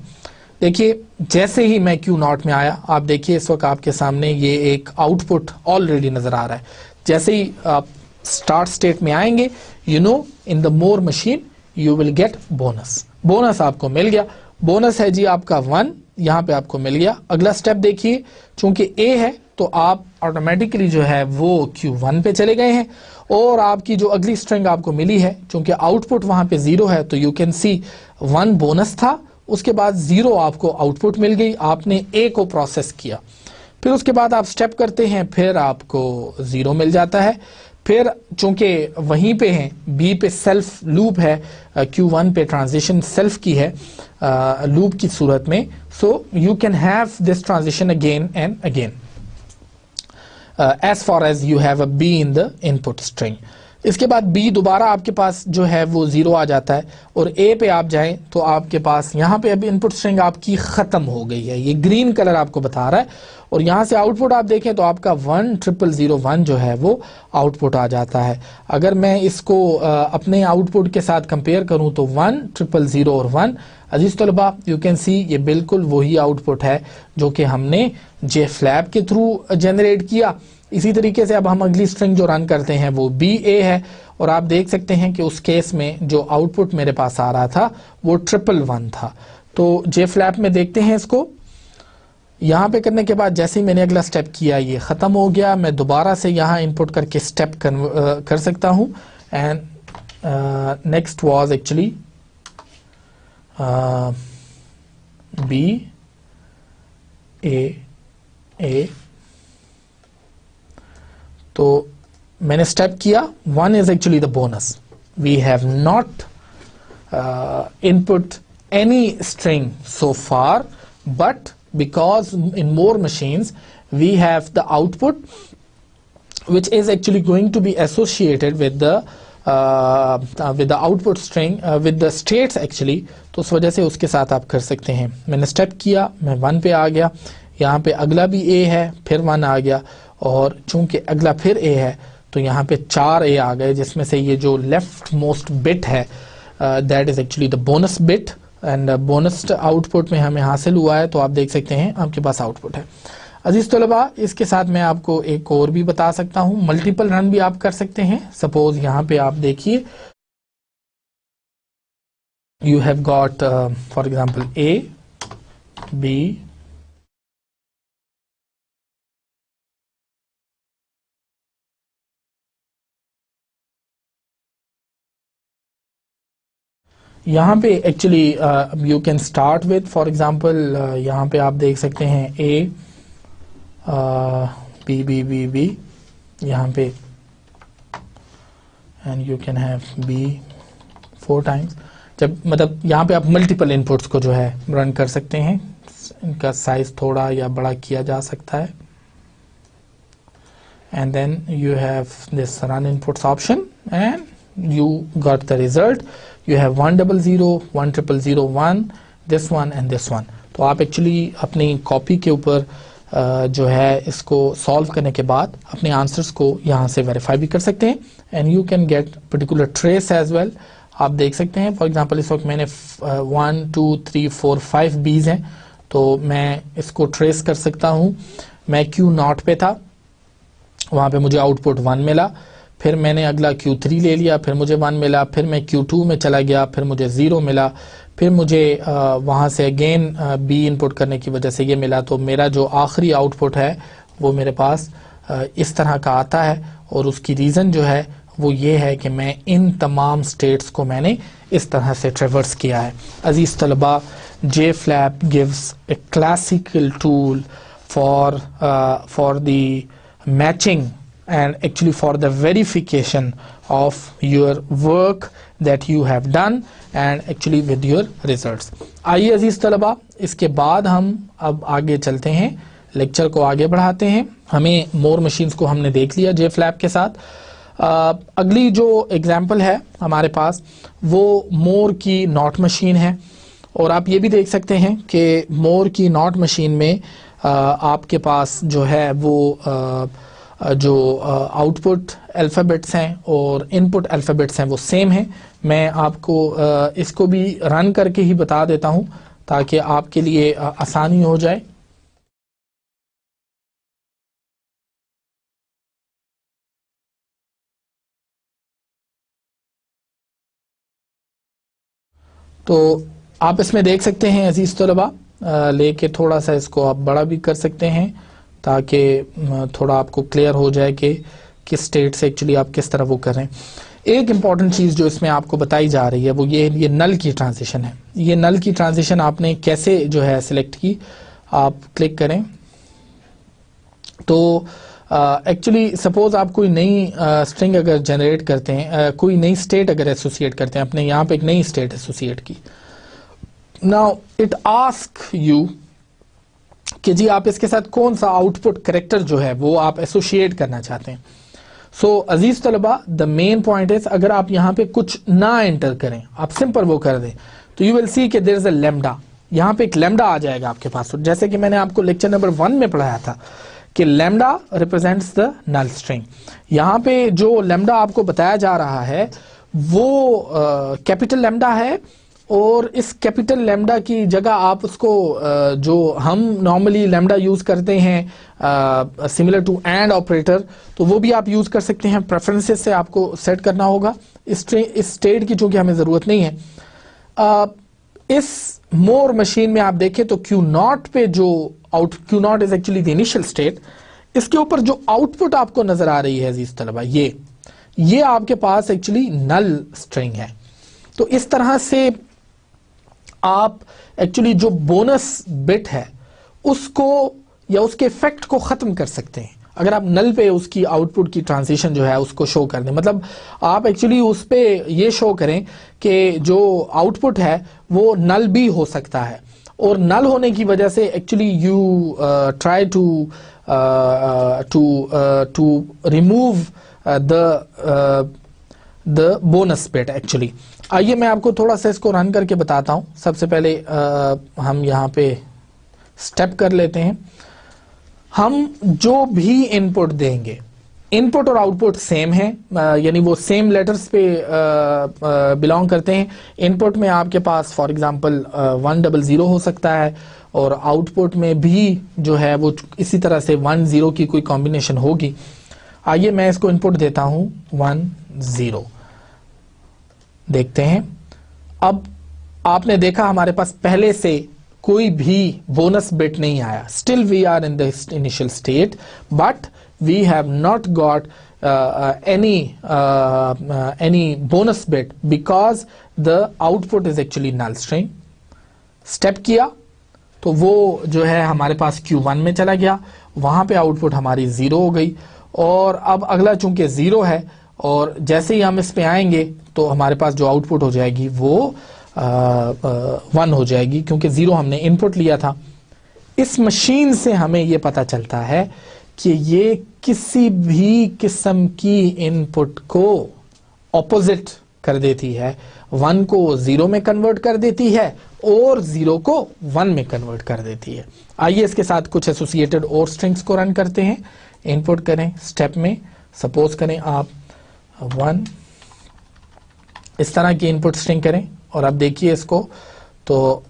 देखिए जैसे ही मैं क्यू नॉट में आया, आप देखिए इस वक्त आपके सामने ये एक आउटपुट ऑलरेडी नजर आ रहा है। जैसे ही आप स्टार्ट स्टेट में आएंगे, you know in the Moore machine you will gate bonus. Bonus आपको मिल गया। बोनस है जी आपका 1, यहाँ पे आपको मिल गया। अगला स्टेप देखिए, चूंकि ए है तो आप ऑटोमेटिकली जो है वो Q1 पे चले गए हैं, और आपकी जो अगली स्ट्रिंग आपको मिली है, चूंकि आउटपुट वहां पे 0 है, तो यू कैन सी 1 बोनस था, उसके बाद 0 आपको आउटपुट मिल गई। आपने ए को प्रोसेस किया, फिर उसके बाद आप स्टेप करते हैं, फिर आपको 0 मिल जाता है। फिर चूंकि वहीं पे हैं, बी पे सेल्फ लूप है, Q1 पे ट्रांजिशन सेल्फ की है लूप की सूरत में, सो you can have this transition again and again as far as you have a b in the input string। इसके बाद b दोबारा आपके पास जो है वो 0 आ जाता है, और a पे आप जाएं तो आपके पास यहाँ पे अभी इनपुट स्ट्रिंग आपकी ख़त्म हो गई है, ये ग्रीन कलर आपको बता रहा है। और यहाँ से आउटपुट आप देखें तो आपका 10001 जो है वो आउटपुट आ जाता है। अगर मैं इसको अपने आउटपुट के साथ कंपेयर करूँ तो 10000 और 1, अजीज तलबा यू कैन सी ये बिल्कुल वही आउटपुट है जो कि हमने जे फ्लैप के थ्रू जनरेट किया। इसी तरीके से अब हम अगली स्ट्रिंग जो रन करते हैं वो बी ए है, और आप देख सकते हैं कि उस केस में जो आउटपुट मेरे पास आ रहा था वो 111 था। तो जे फ्लैप में देखते हैं इसको, यहाँ पे करने के बाद जैसे ही मैंने अगला स्टेप किया ये ख़त्म हो गया। मैं दोबारा से यहाँ इनपुट करके स्टेप कर सकता हूँ, and next was actually B A. तो मैंने स्टेप किया, 1 is actually the bonus. We have not input any string so far, but because in more machines we have the output which is actually going to be associated with the output string with the states actually। तो उस वजह से उसके साथ आप कर सकते हैं। मैंने स्टेप किया, मैं 1 पे आ गया, यहाँ पे अगला भी a है, फिर 1 आ गया, और चूंकि अगला फिर a है तो यहाँ पे 4 a आ गए, जिसमें से ये जो लेफ्ट मोस्ट बिट है that is actually the bonus bit, and bonus output में हमें हासिल हुआ है। तो आप देख सकते हैं आपके पास आउटपुट है। अजीज तलबा, इसके साथ मैं आपको एक और भी बता सकता हूं, मल्टीपल रन भी आप कर सकते हैं। सपोज यहाँ पे आप देखिए, you have got for example A B यहाँ पे actually you can start with, for example यहाँ पे आप देख सकते हैं A B B B B यहाँ पे, and you can have B 4 times. जब मतलब यहाँ पे आप मल्टीपल इनपुट्स को जो है रन कर सकते हैं, इनका साइज थोड़ा या बड़ा किया जा सकता है, and then you have this run inputs option and you got the result. You have 100, 10001, this one and this one. तो आप एक्चुअली अपनी कॉपी के ऊपर जो है इसको सॉल्व करने के बाद अपने आंसर्स को यहाँ से वेरीफाई भी कर सकते हैं, and you can get particular trace as well. आप देख सकते हैं फॉर एग्जांपल इस वक्त मैंने 1 2 3 4 5 बीज हैं, तो मैं इसको ट्रेस कर सकता हूँ। मैं Q0 पे था, वहाँ पे मुझे आउटपुट 1 मिला, फिर मैंने अगला Q3 ले लिया, फिर मुझे 1 मिला, फिर मैं Q2 में चला गया, फिर मुझे 0 मिला, फिर मुझे वहाँ से अगेन B इनपुट करने की वजह से ये मिला। तो मेरा जो आखिरी आउटपुट है वो मेरे पास इस तरह का आता है, और उसकी रीज़न जो है वो ये है कि मैं इन तमाम स्टेट्स को मैंने इस तरह से ट्रेवर्स किया है। अजीज़ तलबा, JFlap gives A classical tool for the matching and actually for the verification of your work that you have done and actually with your results. आइए अजीज तलबा, इसके बाद हम अब आगे चलते हैं, लेक्चर को आगे बढ़ाते हैं। हमें मोर मशीन्स को हमने देख लिया JFlap के साथ। अगली जो एग्जाम्पल है हमारे पास वो मोर की नॉट मशीन है, और आप ये भी देख सकते हैं कि मोर की नॉट मशीन में आपके पास जो है वो जो आउटपुट अल्फ़ाबेट्स हैं और इनपुट अल्फ़ाबेट्स हैं वो सेम हैं। मैं आपको इसको भी रन करके ही बता देता हूं ताकि आपके लिए आसानी हो जाए। तो आप इसमें देख सकते हैं अजीज़ तलबा, लेके थोड़ा सा इसको आप बड़ा भी कर सकते हैं ताकि थोड़ा आपको क्लियर हो जाए कि किस स्टेट से एक्चुअली आप किस तरह वो कर रहे हैं। एक इम्पॉर्टेंट चीज़ जो इसमें आपको बताई जा रही है वो ये नल की ट्रांजिशन है। ये नल की ट्रांजिशन आपने कैसे जो है सिलेक्ट की, आप क्लिक करें तो एक्चुअली सपोज आप कोई नई स्ट्रिंग अगर जनरेट करते हैं, कोई नई स्टेट अगर एसोसिएट करते हैं, अपने यहाँ पे एक नई स्टेट एसोसिएट की, नाउ इट आस्क यू कि जी आप इसके साथ कौन सा आउटपुट कैरेक्टर जो है वो आप एसोसिएट करना चाहते हैं। सो अजीज तलबा, द मेन पॉइंट इज अगर आप यहाँ पे कुछ ना एंटर करें, आप सिंपल वो कर दें, तो यू विल सी कि देयर इज अ लैम्डा, यहाँ पे एक लैम्डा आ जाएगा आपके पास। जैसे कि मैंने आपको लेक्चर नंबर 1 में पढ़ाया था कि lambda represents the null string. यहाँ पे जो लैम्डा आपको बताया जा रहा है वो कैपिटल लैम्डा है, और इस कैपिटल लैम्डा की जगह आप उसको जो हम नॉर्मली लैम्डा यूज करते हैं सिमिलर टू एंड ऑपरेटर, तो वो भी आप यूज कर सकते हैं। प्रेफरेंसेस से आपको सेट करना होगा। इस स्टेट की चूंकि हमें जरूरत नहीं है। इस मोर मशीन में आप देखें तो Q0 पे जो Q0 is actually the initial state, इसके ऊपर जो आउटपुट आपको नजर आ रही है अजीज तलबा, ये आपके पास एक्चुअली नल स्ट्रिंग है। तो इस तरह से आप एक्चुअली जो बोनस बिट है उसको या उसके इफेक्ट को खत्म कर सकते हैं अगर आप नल पे उसकी आउटपुट की ट्रांजिशन जो है उसको शो कर दें। मतलब आप एक्चुअली उस पे ये शो करें कि जो आउटपुट है वो नल भी हो सकता है, और नल होने की वजह से actually you try to remove the bonus bit actually. आइए मैं आपको थोड़ा सा इसको रन करके बताता हूं। सबसे पहले हम यहाँ पे स्टेप कर लेते हैं। हम जो भी इनपुट देंगे, इनपुट और आउटपुट सेम है, यानी वो सेम लेटर्स पे बिलोंग करते हैं। इनपुट में आपके पास फॉर एग्जांपल 100 हो सकता है, और आउटपुट में भी जो है वो इसी तरह से 10 की कोई कॉम्बिनेशन होगी। आइए मैं इसको इनपुट देता हूं 10। देखते हैं, अब आपने देखा हमारे पास पहले से कोई भी बोनस बिट नहीं आया। Still we are in the initial state, but we have not got any bonus bit because the output is actually null string. Step किया तो वो जो है हमारे पास Q1 में चला गया, वहां पे आउटपुट हमारी 0 हो गई। और अब अगला चूंकि 0 है और जैसे ही हम इस पे आएंगे तो हमारे पास जो आउटपुट हो जाएगी वो 1 हो जाएगी, क्योंकि 0 हमने इनपुट लिया था। इस मशीन से हमें ये पता चलता है कि ये किसी भी किस्म की इनपुट को ऑपोजिट कर देती है, 1 को 0 में कन्वर्ट कर देती है और 0 को 1 में कन्वर्ट कर देती है। आइए इसके साथ कुछ एसोसिएटेड और स्ट्रिंग्स को रन करते हैं। इनपुट करें स्टेप में, सपोज करें आप 1, इस तरह की इनपुट स्ट्रिंग करें और अब देखिए इसको, तो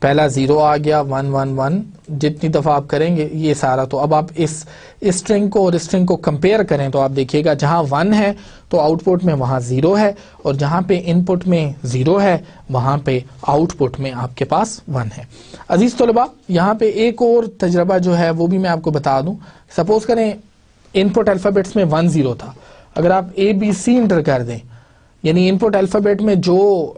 पहला 0 आ गया, 1 1 1, जितनी दफ़ा आप करेंगे ये सारा। तो अब आप इस स्ट्रिंग को और स्ट्रिंग को कंपेयर करें तो आप देखिएगा जहां 1 है तो आउटपुट में वहां 0 है, और जहां पे इनपुट में 0 है वहां पे आउटपुट में आपके पास 1 है। अजीज तलबा, यहाँ पे एक और तजर्बा जो है वो भी मैं आपको बता दूं। सपोज करें इनपुट अल्फ़ाबेट्स में 1 0 था, अगर आप ABC इंटर कर दें, यानी इनपुट अल्फ़ाबेट में जो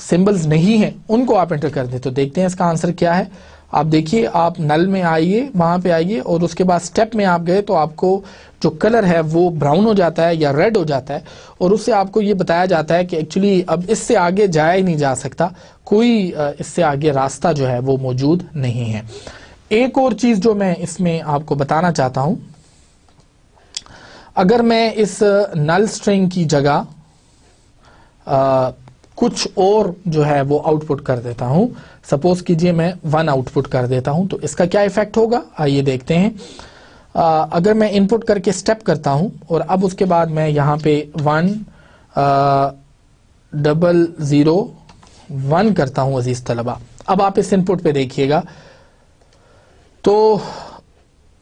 सिंबल्स नहीं हैं उनको आप एंटर कर दें, तो देखते हैं इसका आंसर क्या है। आप देखिए, आप नल में आइए, वहां पे आइए और उसके बाद स्टेप में आप गए तो आपको जो कलर है वो ब्राउन हो जाता है या रेड हो जाता है, और उससे आपको ये बताया जाता है कि एक्चुअली अब इससे आगे जाया ही नहीं जा सकता, कोई इससे आगे रास्ता जो है वो मौजूद नहीं है। एक और चीज जो मैं इसमें आपको बताना चाहता हूं, अगर मैं इस नल स्ट्रिंग की जगह कुछ और जो है वो आउटपुट कर देता हूं, सपोज कीजिए मैं 1 आउटपुट कर देता हूं, तो इसका क्या इफेक्ट होगा आइए देखते हैं। अगर मैं इनपुट करके स्टेप करता हूं और अब उसके बाद मैं यहां पे 1 0 0 1 करता हूं अजीज तलबा, अब आप इस इनपुट पे देखिएगा तो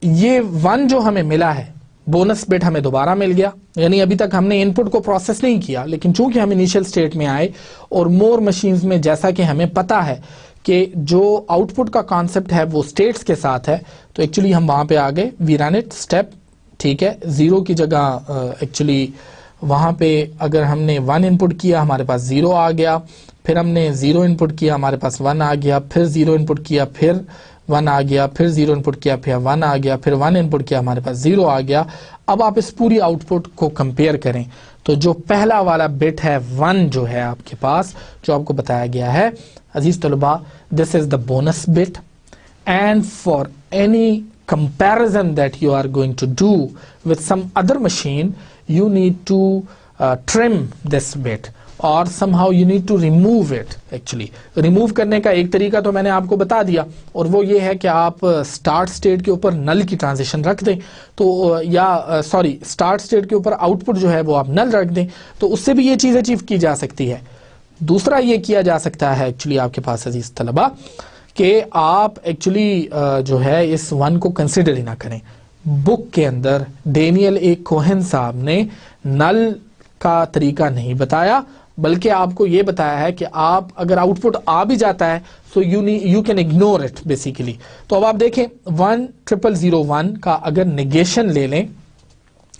ये 1 जो हमें मिला है, बोनस बिट हमें दोबारा मिल गया, यानी अभी तक हमने इनपुट को प्रोसेस नहीं किया, लेकिन चूंकि हम इनिशियल स्टेट में आए और मोर मशीन्स में जैसा कि हमें पता है कि जो आउटपुट का कॉन्सेप्ट है वो स्टेट्स के साथ है, तो एक्चुअली हम वहां पे आ गए। वी रन इट स्टेप, ठीक है, 0 की जगह एक्चुअली वहां पे अगर हमने 1 इनपुट किया हमारे पास 0 आ गया, फिर हमने 0 इनपुट किया हमारे पास 1 आ गया, फिर 0 इनपुट किया फिर 1 आ गया, फिर 0 इनपुट किया फिर 1 आ गया, फिर 1 इनपुट किया हमारे पास 0 आ गया। अब आप इस पूरी आउटपुट को कंपेयर करें तो जो पहला वाला बिट है 1 जो है आपके पास, जो आपको बताया गया है अजीज तलबा, this is the bonus bit, and for any comparison that you are going to do with some other machine, you need to trim this bit or somehow you need to remove it. Actually remove करने का एक तरीका तो मैंने आपको बता दिया, और वो ये है कि आप स्टार्ट स्टेट के ऊपर नल की ट्रांजिशन रख दें, तो या सॉरी स्टार्ट स्टेट के ऊपर आउटपुट जो है वो आप नल रख दें, तो उससे भी ये चीज़ अचीव की जा सकती है। दूसरा ये किया जा सकता है एक्चुअली आपके पास अजीज तलबा कि आप एक्चुअली जो है इस 1 को कंसिडर ही ना करें। बुक के अंदर डेनियल ए कोहेन साहब ने नल का तरीका नहीं बताया, बल्कि आपको ये बताया है कि आप अगर आउटपुट आ भी जाता है so you can ignore it basically. तो अब आप देखें 1 0 0 1 का अगर नेगेशन ले लें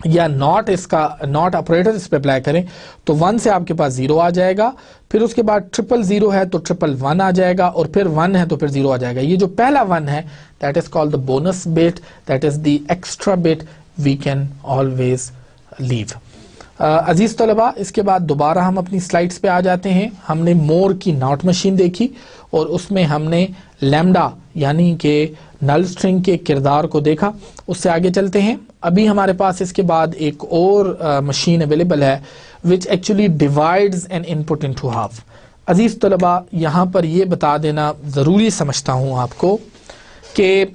या नॉट, इसका नॉट ऑपरेटर इस पे अप्लाई करें तो 1 से आपके पास 0 आ जाएगा, फिर उसके बाद 0 0 है तो 1 1 आ जाएगा, और फिर 1 है तो फिर 0 आ जाएगा। ये जो पहला 1 है that is called the bonus bit, that is the extra bit we can always leave. अजीज तलबा, इसके बाद दोबारा हम अपनी स्लाइड्स पे आ जाते हैं। हमने मोर की नॉट मशीन देखी और उसमें हमने लैम्डा यानी कि नल स्ट्रिंग के किरदार को देखा। उससे आगे चलते हैं। अभी हमारे पास इसके बाद एक और मशीन अवेलेबल है which actually divides an input into half. अजीज तलबा, यहाँ पर यह बता देना ज़रूरी समझता हूँ आपको कि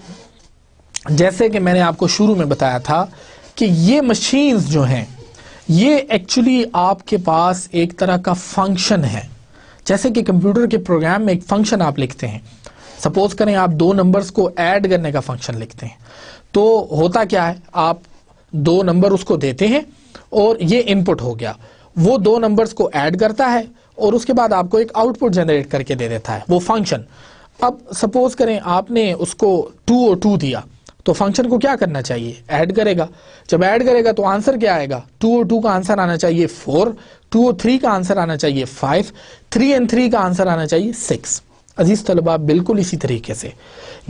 जैसे कि मैंने आपको शुरू में बताया था कि ये मशीन्स जो हैं ये एक्चुअली आपके पास एक तरह का फंक्शन है। जैसे कि कंप्यूटर के प्रोग्राम में एक फंक्शन आप लिखते हैं, सपोज करें आप 2 नंबर्स को ऐड करने का फंक्शन लिखते हैं, तो होता क्या है, आप 2 नंबर उसको देते हैं और ये इनपुट हो गया, वो 2 नंबर्स को ऐड करता है और उसके बाद आपको एक आउटपुट जनरेट करके दे देता है वो फंक्शन। अब सपोज करें आपने उसको 2 और 2 दिया, तो फंक्शन को क्या करना चाहिए, ऐड करेगा। जब ऐड करेगा तो आंसर क्या आएगा, 2 और 2 का आंसर आना चाहिए 4, 2 और 3 का आंसर आना चाहिए 5, 3 और 3 का आंसर आना चाहिए 6। अजीज तलबा, बिल्कुल इसी तरीके से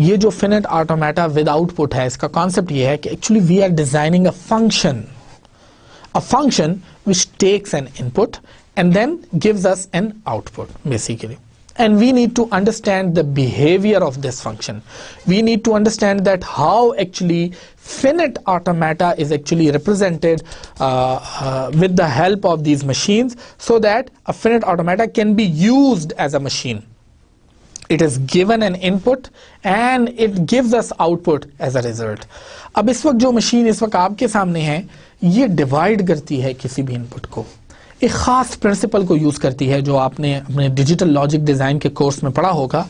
ये जो फिनिट ऑटोमेटा विद आउटपुट है, इसका कॉन्सेप्ट ये है कि actually we are designing a function which takes an input and then gives us an output basically, and we need to understand the behavior of this function. We need to understand that how actually finite automata is actually represented with the help of these machines, so that a finite automata can be used as a machine. It is given an input and it gives us output as a result. अब इस वक्त जो machine इस वक्त आपके सामने है, ये डिवाइड करती है किसी भी इनपुट को, एक खास प्रिंसिपल को यूज करती है जो आपने अपने डिजिटल लॉजिक डिजाइन के कोर्स में पढ़ा होगा,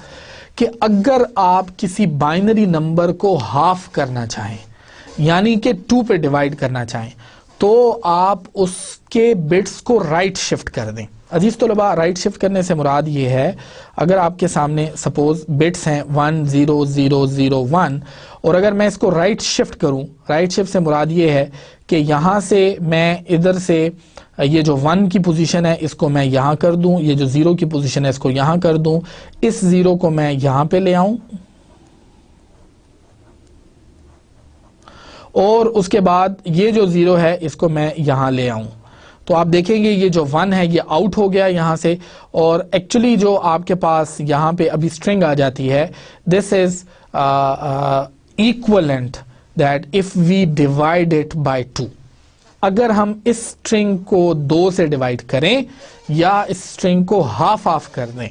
कि अगर आप किसी बाइनरी नंबर को हाफ करना चाहें, यानी कि 2 पे डिवाइड करना चाहें, तो आप उसके बिट्स को राइट शिफ्ट कर दें। अजीज तलबा, राइट शिफ्ट करने से मुराद ये है, अगर आपके सामने सपोज बिट्स हैं 1 0 0 0 1, और अगर मैं इसको राइट शिफ्ट करूं, राइट शिफ्ट से मुराद ये है कि यहां से मैं इधर से ये जो 1 की पोजीशन है इसको मैं यहां कर दूं, ये जो 0 की पोजीशन है इसको यहां कर दूं, इस 0 को मैं यहां पे ले आऊं, और उसके बाद ये जो 0 है इसको मैं यहां ले आऊं, तो आप देखेंगे ये जो 1 है ये आउट हो गया यहां से, और एक्चुअली जो आपके पास यहां पे अभी स्ट्रिंग आ जाती है, this is equivalent that if we divide it by 2, अगर हम इस स्ट्रिंग को 2 से डिवाइड करें या इस स्ट्रिंग को हाफ कर दें,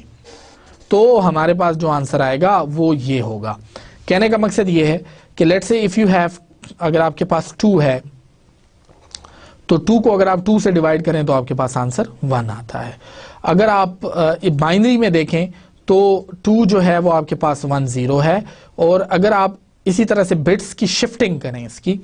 तो हमारे पास जो आंसर आएगा वो ये होगा। कहने का मकसद ये है कि let's say if you have, अगर आपके पास 2 है, तो 2 को अगर आप 2 से डिवाइड करें तो आपके पास आंसर 1 आता है। अगर आप बाइनरी में देखें तो 2 जो है वो आपके पास 1 0 है, और अगर आप इसी तरह से बिट्स की शिफ्टिंग करें इसकी,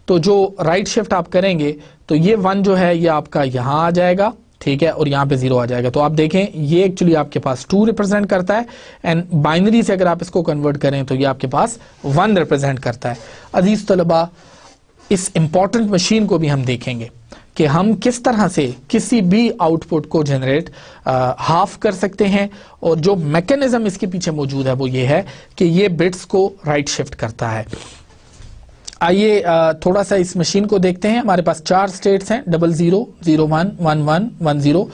तो जो राइट शिफ्ट आप करेंगे तो ये 1 जो है ये आपका यहां आ जाएगा, ठीक है, और यहाँ पे 0 आ जाएगा। तो आप देखें ये एक्चुअली आपके पास 2 रिप्रेजेंट करता है, एंड बाइनरी से अगर आप इसको कन्वर्ट करें तो ये आपके पास 1 रिप्रेजेंट करता है। अजीज तलबा, इस इंपॉर्टेंट मशीन को भी हम देखेंगे कि हम किस तरह से किसी भी आउटपुट को जनरेट हाफ कर सकते हैं, और जो मैकेनिज्म इसके पीछे मौजूद है वो ये है कि ये बिट्स को राइट शिफ्ट करता है। आइए थोड़ा सा इस मशीन को देखते हैं। हमारे पास 4 स्टेट्स हैं, 00 01 11 10।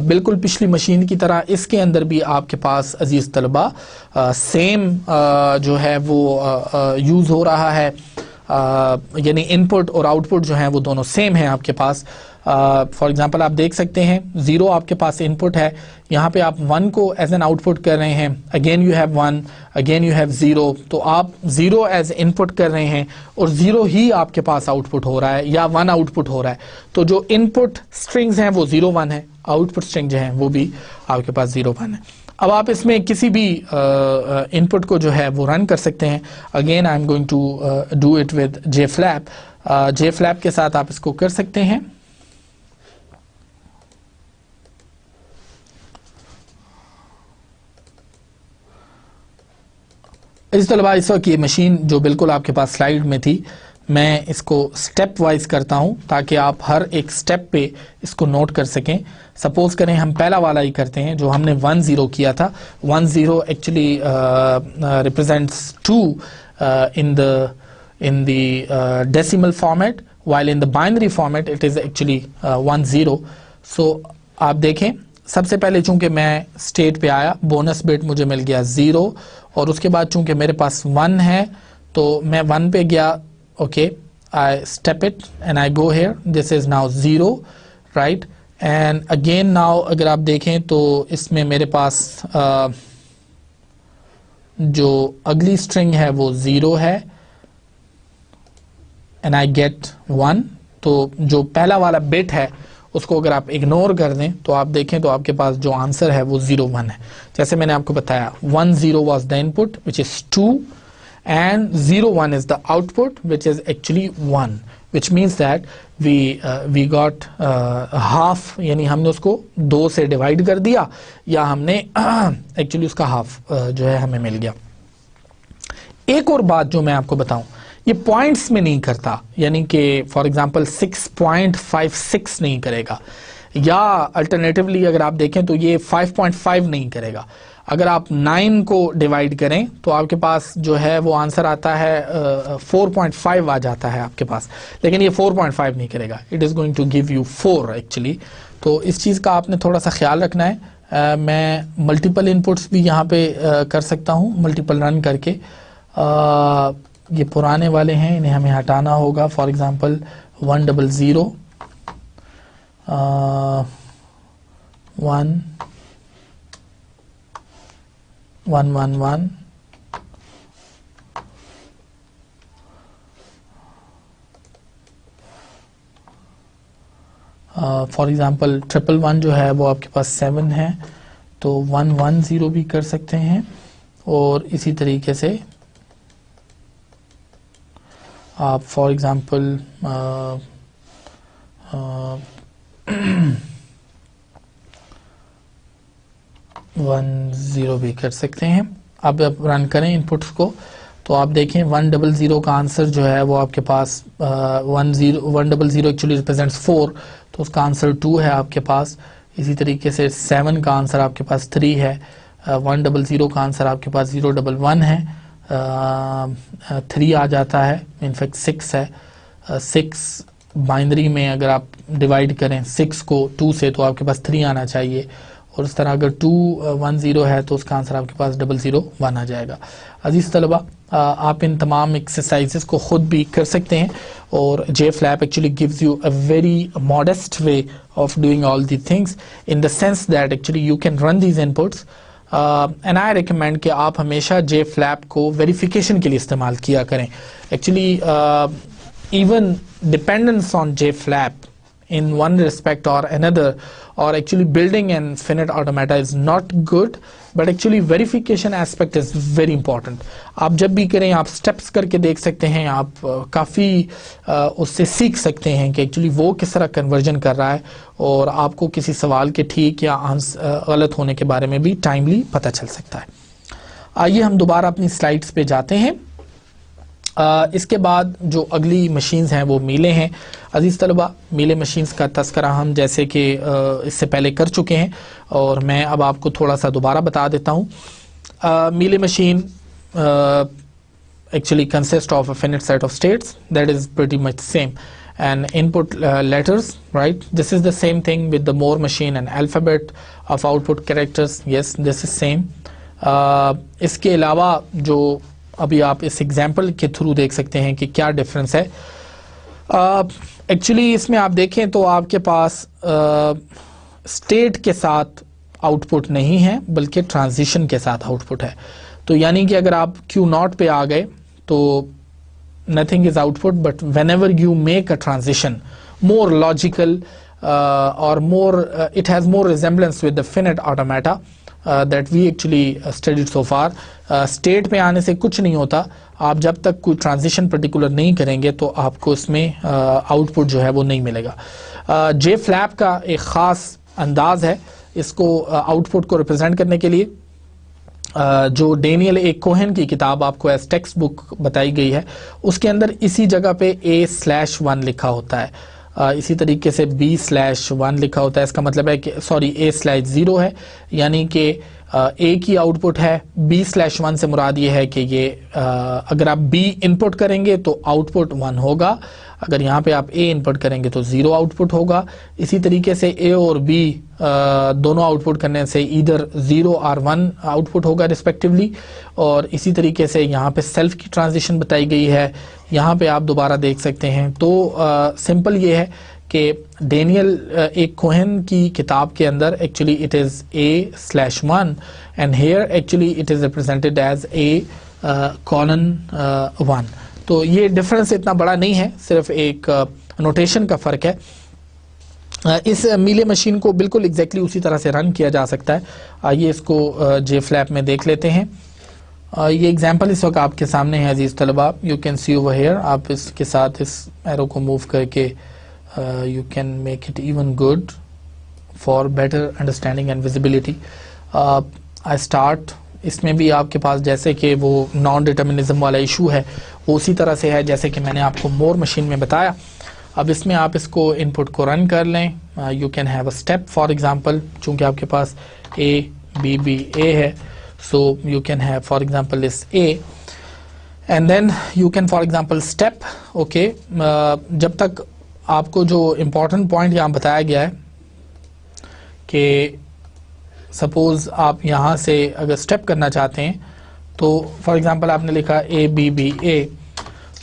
बिल्कुल पिछली मशीन की तरह इसके अंदर भी आपके पास अजीज तलबा सेम जो है वो यूज हो रहा है, यानी इनपुट और आउटपुट जो है वो दोनों सेम है आपके पास। फॉर एग्जांपल आप देख सकते हैं 0 आपके पास इनपुट है, यहाँ पे आप 1 को एज एन आउटपुट कर रहे हैं, again you have 1, again you have 0, तो आप 0 एज इनपुट कर रहे हैं और 0 ही आपके पास आउटपुट हो रहा है या 1 आउटपुट हो रहा है। तो जो इनपुट स्ट्रिंग्स हैं वो 0 1 है, आउटपुट स्ट्रिंग जो है वो भी आपके पास 0 1 है। अब आप इसमें किसी भी इनपुट को जो है वो रन कर सकते हैं। Again I am going to do it with JFlap। JFlap के साथ आप इसको कर सकते हैं। इस तलबा, इस वक्त ये मशीन जो बिल्कुल आपके पास स्लाइड में थी, मैं इसको स्टेप वाइज करता हूं ताकि आप हर एक स्टेप पे इसको नोट कर सकें। सपोज करें हम पहला वाला ही करते हैं जो हमने 1 0 किया था। 1 0 actually represents 2 in the decimal format, while in the binary format it is actually 1 0। so आप देखें, सबसे पहले चूंकि मैं स्टेट पे आया, बोनस बिट मुझे मिल गया 0, और उसके बाद चूंकि मेरे पास 1 है तो मैं 1 पे गया। Okay, I step it and I go here, this is now 0, right. And again now अगर आप देखें तो इसमें मेरे पास जो अगली स्ट्रिंग है वो 0 है, एंड आई गेट 1। तो जो पहला वाला बिट है उसको अगर आप इग्नोर कर दें तो आप देखें तो आपके पास जो आंसर है वो 0 1 है। जैसे मैंने आपको बताया 1 0 was the input which is 2 and 0 1 is the output which is actually 1, which means that we got half, यानी हमने उसको 2 से डिवाइड कर दिया या हमने एक्चुअली उसका हाफ जो है हमें मिल गया। एक और बात जो मैं आपको बताऊं ये पॉइंट्स में नहीं करता, यानी कि फॉर एग्जांपल 6.56 नहीं करेगा, या अल्टरनेटिवली अगर आप देखें तो ये 5.5 नहीं करेगा। अगर आप 9 को डिवाइड करें तो आपके पास जो है वो आंसर आता है 4.5 आ जाता है आपके पास, लेकिन ये 4.5 नहीं करेगा, it is going to give you 4 actually. तो इस चीज़ का आपने थोड़ा सा ख्याल रखना है। मैं मल्टीपल इनपुट्स भी यहाँ पे कर सकता हूँ, मल्टीपल रन करके। ये पुराने वाले हैं, इन्हें हमें हटाना होगा। फॉर एग्जांपल 100 1 1 1 1 फॉर एग्जांपल 111 जो है वो आपके पास 7 है, तो 110 भी कर सकते हैं। और इसी तरीके से आप फॉर एग्जांपल 10 भी कर सकते हैं। अब आप रन करें इनपुट्स को तो आप देखें 100 का आंसर जो है वो आपके पास 100 एक्चुअली रिप्रेजेंट्स 4, तो उसका आंसर 2 है आपके पास। इसी तरीके से 7 का आंसर आपके पास 3 है, 100 का आंसर आपके पास 011 है, 3 आ जाता है, इनफैक्ट 6 है। 6 बाइनरी में अगर आप डिवाइड करें 6 को 2 से तो आपके पास 3 आना चाहिए, और इस तरह अगर 210 है तो उसका आंसर आपके पास 001 आ जाएगा। अजीज तलबा, आप इन तमाम एक्सरसाइजेस को खुद भी कर सकते हैं, और JFlap actually gives you a very modest way of doing all the things in the sense that actually you can run these inputs and I recommend कि आप हमेशा JFlap को वेरिफिकेशन के लिए इस्तेमाल किया करें। Actually even dependence on JFlap in one respect or another, or actually building an finite automata is not good, but actually verification aspect is very important. आप जब भी करें आप steps करके देख सकते हैं, आप काफ़ी उससे सीख सकते हैं कि एक्चुअली वो किस तरह कन्वर्जन कर रहा है, और आपको किसी सवाल के ठीक या गलत होने के बारे में भी टाइमली पता चल सकता है। आइए हम दोबारा अपनी स्लाइड्स पे जाते हैं। इसके बाद जो अगली मशीन्स हैं वो मीले हैं। अजीज़ तलबा, मीले मशीन्स का तस्करा हम जैसे कि इससे पहले कर चुके हैं, और मैं अब आपको थोड़ा सा दोबारा बता देता हूँ। Mealy machine actually consists of a finite set of states that is pretty much same, and input letters, right? This is the same thing with the Moore machine, and alphabet of output characters, yes, this is same. इसके अलावा जो अभी आप इस example के through देख सकते हैं कि क्या डिफरेंस है। एक्चुअली इसमें आप देखें तो आपके पास स्टेट के साथ आउटपुट नहीं है, बल्कि ट्रांजिशन के साथ आउटपुट है। तो यानी कि अगर आप Q0 पे आ गए तो nothing is output, but whenever you make a transition more logical और more it has more resemblance with the finite automata that we actually studied so far. State पे आने से कुछ नहीं होता, आप जब तक कोई ट्रांजिशन पर्टिकुलर नहीं करेंगे तो आपको इसमें आउटपुट जो है वो नहीं मिलेगा। JFlap का एक ख़ास अंदाज है इसको आउटपुट को रिप्रेजेंट करने के लिए। जो डेनियल ए कोहेन की किताब आपको एज टेक्स्ट बुक बताई गई है, उसके अंदर इसी जगह पे A/1 लिखा होता है, इसी तरीके से B/1 लिखा होता है। इसका मतलब है कि सॉरी A/0 है, यानी कि A की आउटपुट है, B/1 से मुराद ये है कि ये अगर आप B इनपुट करेंगे तो आउटपुट 1 होगा, अगर यहाँ पे आप A इनपुट करेंगे तो 0 आउटपुट होगा। इसी तरीके से A और B दोनों आउटपुट करने से इधर 0 और 1 आउटपुट होगा रिस्पेक्टिवली। और इसी तरीके से यहाँ पे सेल्फ की ट्रांजिशन बताई गई है, यहाँ पे आप दोबारा देख सकते हैं। तो सिंपल ये है कि डेनियल एक कोहेन की किताब के अंदर actually it is A/1 and here actually it is represented as A:1। तो ये डिफरेंस इतना बड़ा नहीं है, सिर्फ एक नोटेशन का फ़र्क है। इस मीले मशीन को बिल्कुल एग्जैक्टली उसी तरह से रन किया जा सकता है। आइए इसको JFlap में देख लेते हैं। ये एग्जांपल इस वक्त आपके सामने है अजीज़ तलबा, you can see over here. आप इसके साथ इस एरो को मूव करके you can make it even good for better understanding and visibility. I start इसमें भी आपके पास जैसे कि वो नॉन डिटर्मिनिज्म वाला इशू है वो उसी तरह से है जैसे कि मैंने आपको मोर मशीन में बताया। अब इसमें आप इसको इनपुट को रन कर लें, you can have a step for example, चूंकि आपके पास ए बी बी ए है, so you can have for example this A and then you can for example step. Okay, जब तक आपको जो इम्पोर्टेंट पॉइंट यहाँ बताया गया है कि सपोज आप यहाँ से अगर स्टेप करना चाहते हैं तो फॉर एग्जांपल आपने लिखा ए बी बी ए,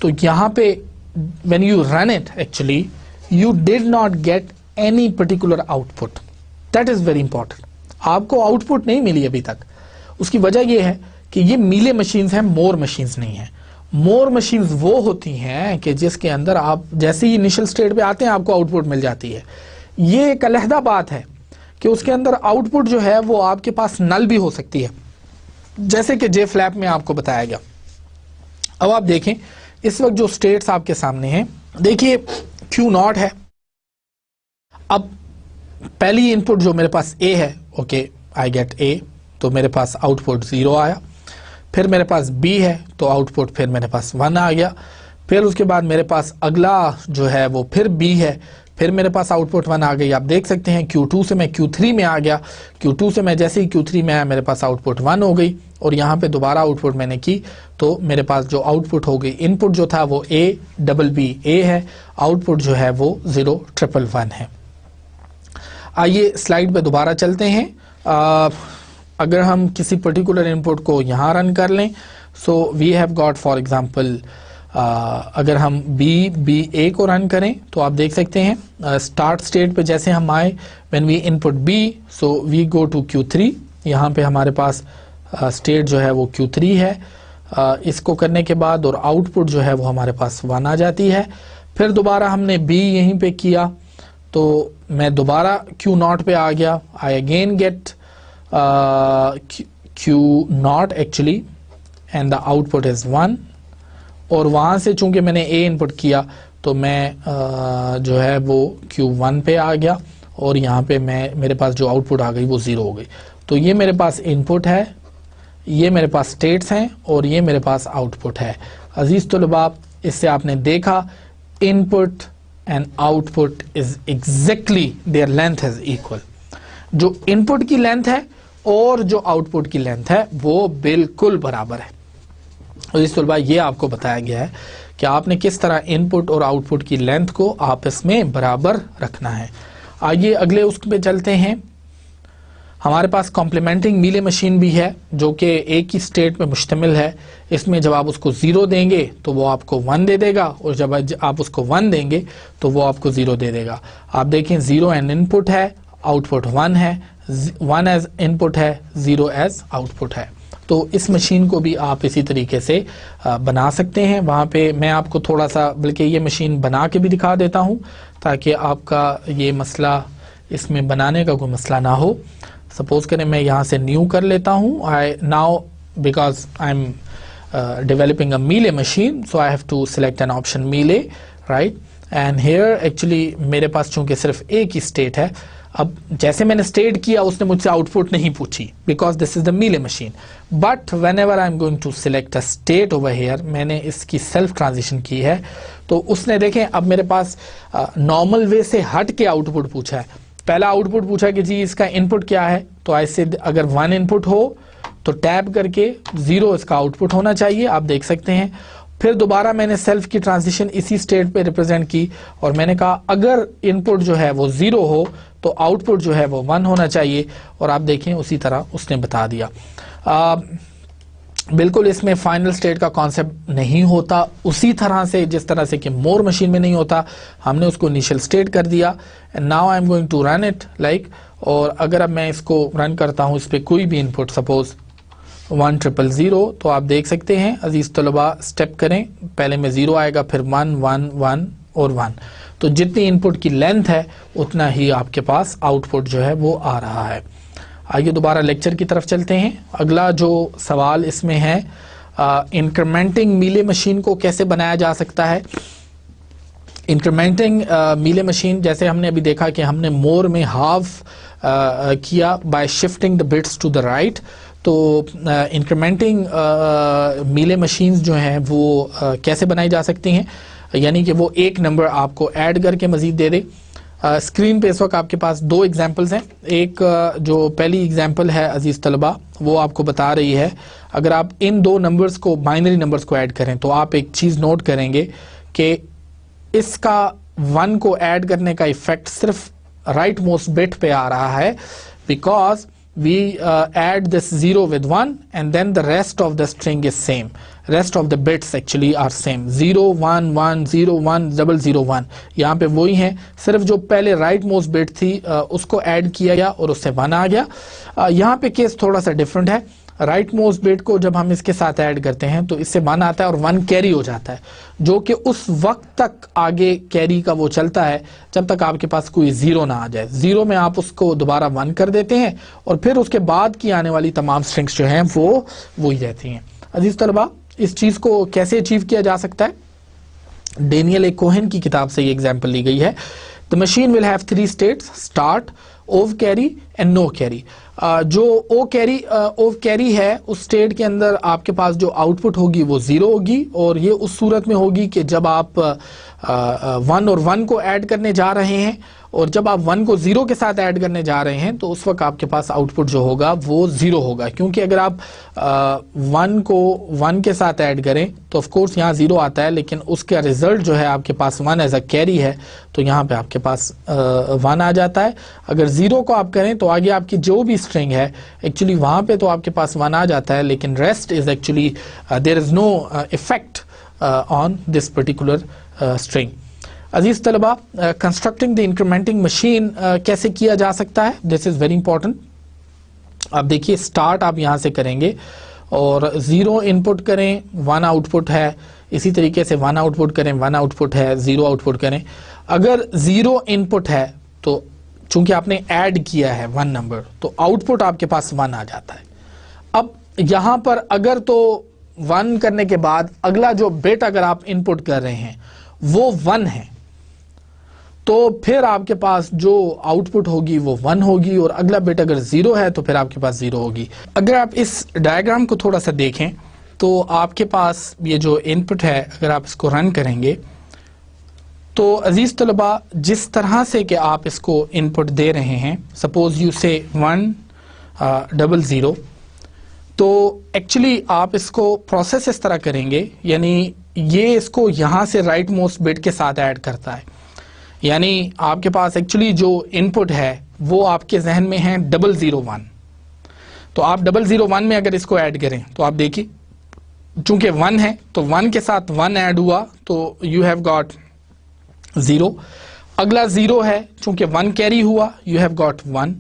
तो यहाँ पे when you run it actually you did not get any particular output. That is very important. आपको आउटपुट नहीं मिली अभी तक। उसकी वजह यह है कि ये मीले मशीन्स हैं, मोर मशीन्स नहीं है। मोर मशीन्स वो होती हैं कि जिसके अंदर आप जैसे ही इनिशियल स्टेट पे आते हैं आपको आउटपुट मिल जाती है। ये एक अलहदा बात है कि उसके अंदर आउटपुट जो है वो आपके पास नल भी हो सकती है, जैसे कि जे फ्लैप में आपको बताया गया। अब आप देखें इस वक्त जो स्टेट्स आपके सामने हैं, देखिए क्यू नॉट है। अब पहली इनपुट जो मेरे पास ए है, ओके आई गेट ए, तो मेरे पास आउटपुट 0 आया। फिर मेरे पास बी है तो आउटपुट फिर मेरे पास 1 आ गया। फिर उसके बाद मेरे पास अगला जो है वो फिर बी है, फिर मेरे पास आउटपुट 1 आ गई। आप देख सकते हैं Q2 से मैं Q3 में आ गया, Q2 से मैं जैसे ही Q3 में आया मेरे पास आउटपुट 1 हो गई, और यहाँ पे दोबारा आउटपुट मैंने की तो मेरे पास जो आउटपुट हो गई, इनपुट जो था वो A डबल B A है, आउटपुट जो है वो 0 ट्रिपल 1 है। आइए स्लाइड पे दोबारा चलते हैं। अगर हम किसी पर्टिकुलर इनपुट को यहाँ रन कर लें, so we have got for example अगर हम BA को रन करें तो आप देख सकते हैं स्टार्ट स्टेट पे जैसे हम आए, when we input B so we go to Q3। यहाँ पे हमारे पास स्टेट जो है वो Q3 है। इसको करने के बाद और आउटपुट जो है वो हमारे पास 1 आ जाती है। फिर दोबारा हमने B यहीं पे किया तो मैं दोबारा Q0 पे आ गया। I again get Q0 actually and the output is 1, और वहाँ से चूंकि मैंने A इनपुट किया तो मैं जो है वो Q1 पे आ गया, और यहाँ पे मेरे पास जो आउटपुट आ गई वो 0 हो गई। तो ये मेरे पास इनपुट है, ये मेरे पास स्टेट्स हैं, और ये मेरे पास आउटपुट है। अजीज तलबा, इससे आपने देखा input and output is exactly there length is equal. जो इनपुट की लेंथ है और जो आउटपुट की लेंथ है वो बिल्कुल बराबर है। और इस तलबा ये आपको बताया गया है कि आपने किस तरह इनपुट और आउटपुट की लेंथ को आपस में बराबर रखना है। आइए अगले उस पे चलते हैं। हमारे पास कॉम्प्लीमेंटिंग मीले मशीन भी है जो कि एक ही स्टेट में मुश्तमिल है। इसमें जब आप उसको 0 देंगे तो वो आपको 1 दे देगा, और जब आप उसको 1 देंगे तो वो आपको 0 दे देगा। आप देखें 0 एन इनपुट है, आउटपुट 1 है, 1 एज इनपुट है, 0 एज आउटपुट है। तो इस मशीन को भी आप इसी तरीके से बना सकते हैं। वहाँ पे मैं आपको थोड़ा सा बल्कि ये मशीन बना के भी दिखा देता हूँ ताकि आपका ये मसला, इसमें बनाने का कोई मसला ना हो। सपोज करें मैं यहाँ से न्यू कर लेता हूँ। I now because I am developing a Mealy machine, so I have to select an option Mealy, right. And here actually मेरे पास चूंकि सिर्फ एक ही स्टेट है। अब जैसे मैंने स्टेट किया उसने मुझसे आउटपुट नहीं पूछी because this is the Mealy machine, but whenever I am going to select a state over here, मैंने इसकी सेल्फ ट्रांजिशन की है तो उसने देखें अब मेरे पास नॉर्मल वे से हट के आउटपुट पूछा है। पहला आउटपुट पूछा कि जी इसका इनपुट क्या है, तो ऐसे अगर 1 इनपुट हो तो टैब करके 0 इसका आउटपुट होना चाहिए, आप देख सकते हैं। फिर दोबारा मैंने सेल्फ की ट्रांजिशन इसी स्टेट पे रिप्रेजेंट की और मैंने कहा अगर इनपुट जो है वो 0 हो तो आउटपुट जो है वो 1 होना चाहिए, और आप देखें उसी तरह उसने बता दिया। बिल्कुल इसमें फाइनल स्टेट का कॉन्सेप्ट नहीं होता उसी तरह से जिस तरह से कि मोर मशीन में नहीं होता। हमने उसको इनिशियल स्टेट कर दिया and now I am going to run it like, और अगर अब मैं इसको रन करता हूँ इस पर कोई भी इनपुट सपोज 100 तो आप देख सकते हैं अजीज तलबा, स्टेप करें, पहले में 0 आएगा, फिर 1 1 1 और 1। तो जितनी इनपुट की लेंथ है उतना ही आपके पास आउटपुट जो है वो आ रहा है। आइए दोबारा लेक्चर की तरफ चलते हैं। अगला जो सवाल इसमें है, इंक्रीमेंटिंग मीले मशीन को कैसे बनाया जा सकता है। इंक्रीमेंटिंग मीले मशीन जैसे हमने अभी देखा कि हमने मोर में हाफ किया by shifting the bits to the right, तो इंक्रीमेंटिंग मीले मशीन्स जो हैं वो कैसे बनाई जा सकती हैं, यानी कि वो एक नंबर आपको ऐड करके मज़ीद दे दे। स्क्रीन पे इस वक्त आपके पास दो एग्जांपल्स हैं। एक जो पहली एग्जांपल है अजीज़ तलबा, वो आपको बता रही है अगर आप इन दो नंबर्स को, बाइनरी नंबर्स को ऐड करें, तो आप एक चीज़ नोट करेंगे कि इसका 1 को ऐड करने का इफेक्ट सिर्फ राइट मोस्ट बिट पे आ रहा है, because we add this 0 with 1 and then the rest of the string is same. Rest of the bits actually are same. 0 1 1 0 1 0 0 1 यहाँ पे वही है, सिर्फ जो पहले राइट मोस्ट बिट थी उसको ऐड किया गया और उससे 1 आ गया। यहाँ पे केस थोड़ा सा डिफरेंट है। राइट मोस्ट बिट को जब हम इसके साथ ऐड करते हैं तो इससे 1 आता है और 1 कैरी हो जाता है, जो कि उस वक्त तक आगे कैरी का वो चलता है जब तक आपके पास कोई 0 ना आ जाए। 0 में आप उसको दोबारा 1 कर देते हैं और फिर उसके बाद की आने वाली तमाम स्ट्रिंग्स जो हैं वो वही रहती हैं। अजीज तलबा, इस चीज़ को कैसे अचीव किया जा सकता है? डेनियल ए कोहेन की किताब से ये एग्जाम्पल ली गई है। The machine will have 3 states, start, ओव कैरी एंड नो कैरी। जो ओव कैरी है उस स्टेट के अंदर आपके पास जो आउटपुट होगी वो 0 होगी, और ये उस सूरत में होगी कि जब आप 1 और 1 को ऐड करने जा रहे हैं, और जब आप 1 को 0 के साथ ऐड करने जा रहे हैं तो उस वक्त आपके पास आउटपुट जो होगा वो 0 होगा, क्योंकि अगर आप 1 को 1 के साथ ऐड करें तो ऑफ कोर्स यहाँ 0 आता है, लेकिन उसका रिजल्ट जो है आपके पास 1 एज अ कैरी है, तो यहाँ पे आपके पास 1 आ जाता है। अगर 0 को आप करें तो आगे आपकी जो भी स्ट्रिंग है एक्चुअली वहाँ पे तो आपके पास 1 आ जाता है, लेकिन rest is actually there is no effect on this particular string. अजीज तलबा, कंस्ट्रक्टिंग द इंक्रीमेंटिंग मशीन कैसे किया जा सकता है, दिस इज वेरी इंपॉर्टेंट। आप देखिए, स्टार्ट आप यहाँ से करेंगे और 0 इनपुट करें, 1 आउटपुट है, इसी तरीके से 1 आउटपुट करें, 1 आउटपुट है, 0 आउटपुट करें। अगर 0 इनपुट है तो चूंकि आपने ऐड किया है 1 नंबर, तो आउटपुट आपके पास 1 आ जाता है। अब यहाँ पर अगर तो 1 करने के बाद अगला जो बिट अगर आप इनपुट कर रहे हैं वो 1 है, तो फिर आपके पास जो आउटपुट होगी वो 1 होगी, और अगला बिट अगर 0 है तो फिर आपके पास 0 होगी। अगर आप इस डायग्राम को थोड़ा सा देखें तो आपके पास ये जो इनपुट है, अगर आप इसको रन करेंगे तो अजीज तलबा, जिस तरह से कि आप इसको इनपुट दे रहे हैं, सपोज यू से 1 0 0, तो एक्चुअली आप इसको प्रोसेस इस तरह करेंगे, यानी ये इसको यहाँ से राइट मोस्ट बिट के साथ ऐड करता है, यानी आपके पास एक्चुअली जो इनपुट है वो आपके जहन में है 0 0 1। तो आप 0 0 1 में अगर इसको ऐड करें तो आप देखिए, चूंकि 1 है तो 1 के साथ 1 ऐड हुआ तो यू हैव गॉट 0। अगला 0 है, चूंकि 1 कैरी हुआ, you have got 1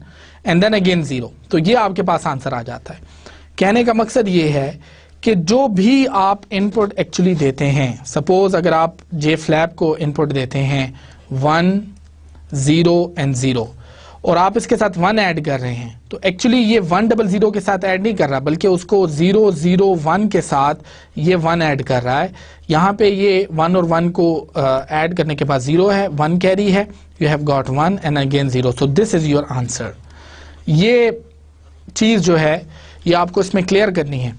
and then again 0। तो ये आपके पास आंसर आ जाता है। कहने का मकसद ये है कि जो भी आप इनपुट एक्चुअली देते हैं, सपोज अगर आप जे फ्लैप को इनपुट देते हैं 1 0 एंड 0 और आप इसके साथ 1 ऐड कर रहे हैं, तो एक्चुअली ये 1 0 0 के साथ ऐड नहीं कर रहा, बल्कि उसको 0 0 1 के साथ ये 1 ऐड कर रहा है। यहाँ पे ये 1 और 1 को ऐड करने के बाद 0 है, 1 कैरी है, you have got 1 and again 0। So this is your answer. ये चीज़ जो है ये आपको इसमें क्लियर करनी है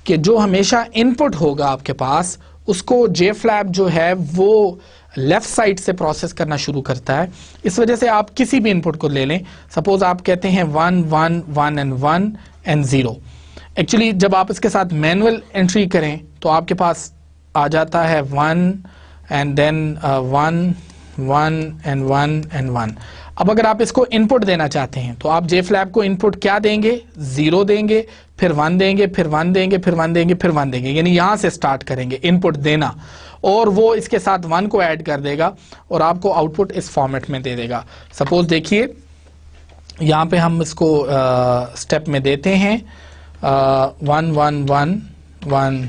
कि जो हमेशा इनपुट होगा आपके पास, उसको जे फ्लैप जो है वो लेफ्ट साइड से प्रोसेस करना शुरू करता है। इस वजह से आप किसी भी इनपुट को ले लें, सपोज आप कहते हैं 1 1 1 एंड 1 एंड 0। एक्चुअली जब आप इसके साथ मैनुअल एंट्री करें तो आपके पास आ जाता है 1 एंड देन 1 1 एंड 1 एंड 1। अब अगर आप इसको इनपुट देना चाहते हैं तो आप जे फ्लैप को इनपुट क्या देंगे? 0 देंगे, फिर 1 देंगे, फिर 1 देंगे, फिर 1 देंगे, फिर 1 देंगे, यानी यहां से स्टार्ट करेंगे इनपुट देना, और वो इसके साथ 1 को ऐड कर देगा और आपको आउटपुट इस फॉर्मेट में दे देगा। सपोज देखिए, यहां पे हम इसको स्टेप में देते हैं 1 1 1 1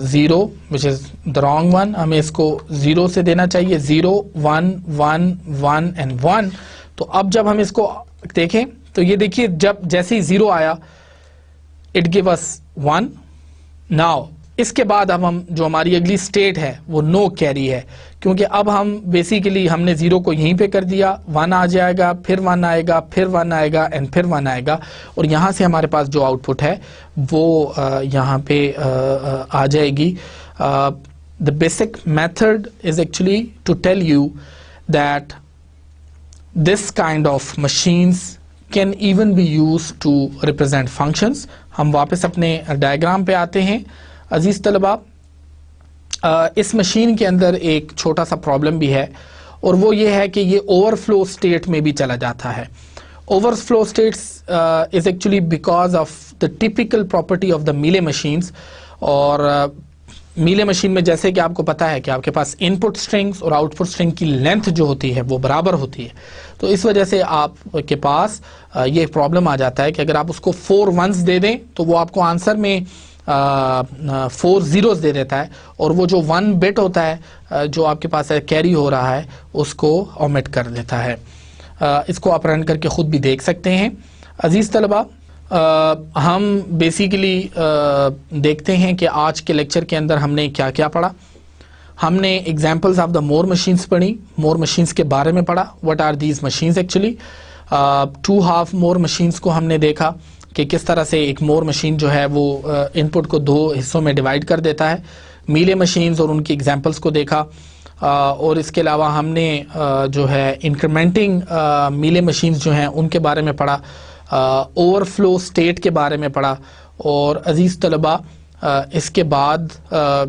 0 which is the wrong one. हमें इसको 0 से देना चाहिए, 0 1 1 1 एंड 1। तो अब जब हम इसको देखें तो ये देखिए, जब जैसे ही 0 आया इट गिव अस 1। नाउ इसके बाद अब हम जो हमारी अगली स्टेट है वो नो कैरी है, क्योंकि अब हम बेसिकली हमने 0 को यहीं पे कर दिया, 1 आ जाएगा, फिर 1 आएगा, फिर 1 आएगा एंड फिर 1 आएगा, और यहाँ से हमारे पास जो आउटपुट है वो यहाँ पे आ जाएगी। The basic method is actually to tell you that this kind of machines can even be used to represent functions। हम वापस अपने डायग्राम पे आते हैं अजीज तलबा। इस मशीन के अंदर एक छोटा सा प्रॉब्लम भी है, और वो ये है कि ये ओवरफ्लो स्टेट में भी चला जाता है। Overflow states is actually because of the typical property of the मीले मशीन्स। और मीले मशीन में जैसे कि आपको पता है कि आपके पास इनपुट स्ट्रिंग्स और आउटपुट स्ट्रिंग की लेंथ जो होती है वो बराबर होती है, तो इस वजह से आपके पास ये प्रॉब्लम आ जाता है कि अगर आप उसको 4 वंस दे दें तो वो आपको आंसर में 4 जीरोस दे देता है, और वो जो 1 बिट होता है जो आपके पास कैरी हो रहा है उसको ओमिट कर देता है। इसको आप रन करके खुद भी देख सकते हैं। अजीज तलबा, हम बेसिकली देखते हैं कि आज के लेक्चर के अंदर हमने क्या क्या पढ़ा। हमने examples of the Moore machines पढ़ी, मोर मशीन्स के बारे में पढ़ा, what are these machines actually. 2 half Moore machines को हमने देखा कि किस तरह से एक मोर मशीन जो है वो इनपुट को 2 हिस्सों में डिवाइड कर देता है। मीले मशीन्स और उनकी एग्जाम्पल्स को देखा, और इसके अलावा हमने जो है इंक्रीमेंटिंग मीले मशीन्स जो हैं उनके बारे में पढ़ा, ओवरफ्लो स्टेट के बारे में पढ़ा। और अजीज़ तलबा, इसके बाद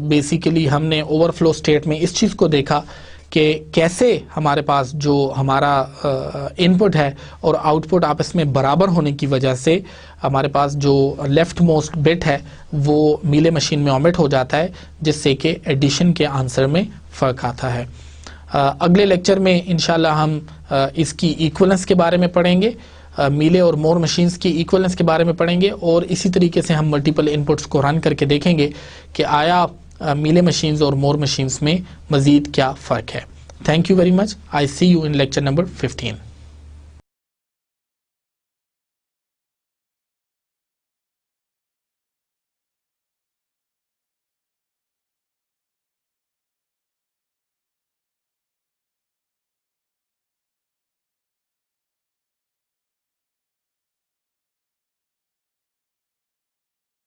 बेसिकली हमने ओवरफ्लो स्टेट में इस चीज़ को देखा कि कैसे हमारे पास जो हमारा इनपुट है और आउटपुट आपस में बराबर होने की वजह से हमारे पास जो लेफ्ट मोस्ट बिट है वो मीले मशीन में ओमिट हो जाता है, जिससे कि एडिशन के आंसर में फ़र्क आता है। अगले लेक्चर में इंशाल्लाह हम इसकी इक्वलेंस के बारे में पढ़ेंगे, मीले और मोर मशीन्स की इक्वलेंस के बारे में पढ़ेंगे, और इसी तरीके से हम मल्टीपल इनपुट्स को रन करके देखेंगे कि आया मीले मशीन्स और मोर मशीन्स में मज़ीद क्या फ़र्क है। Thank you very much. I see you in lecture number 15।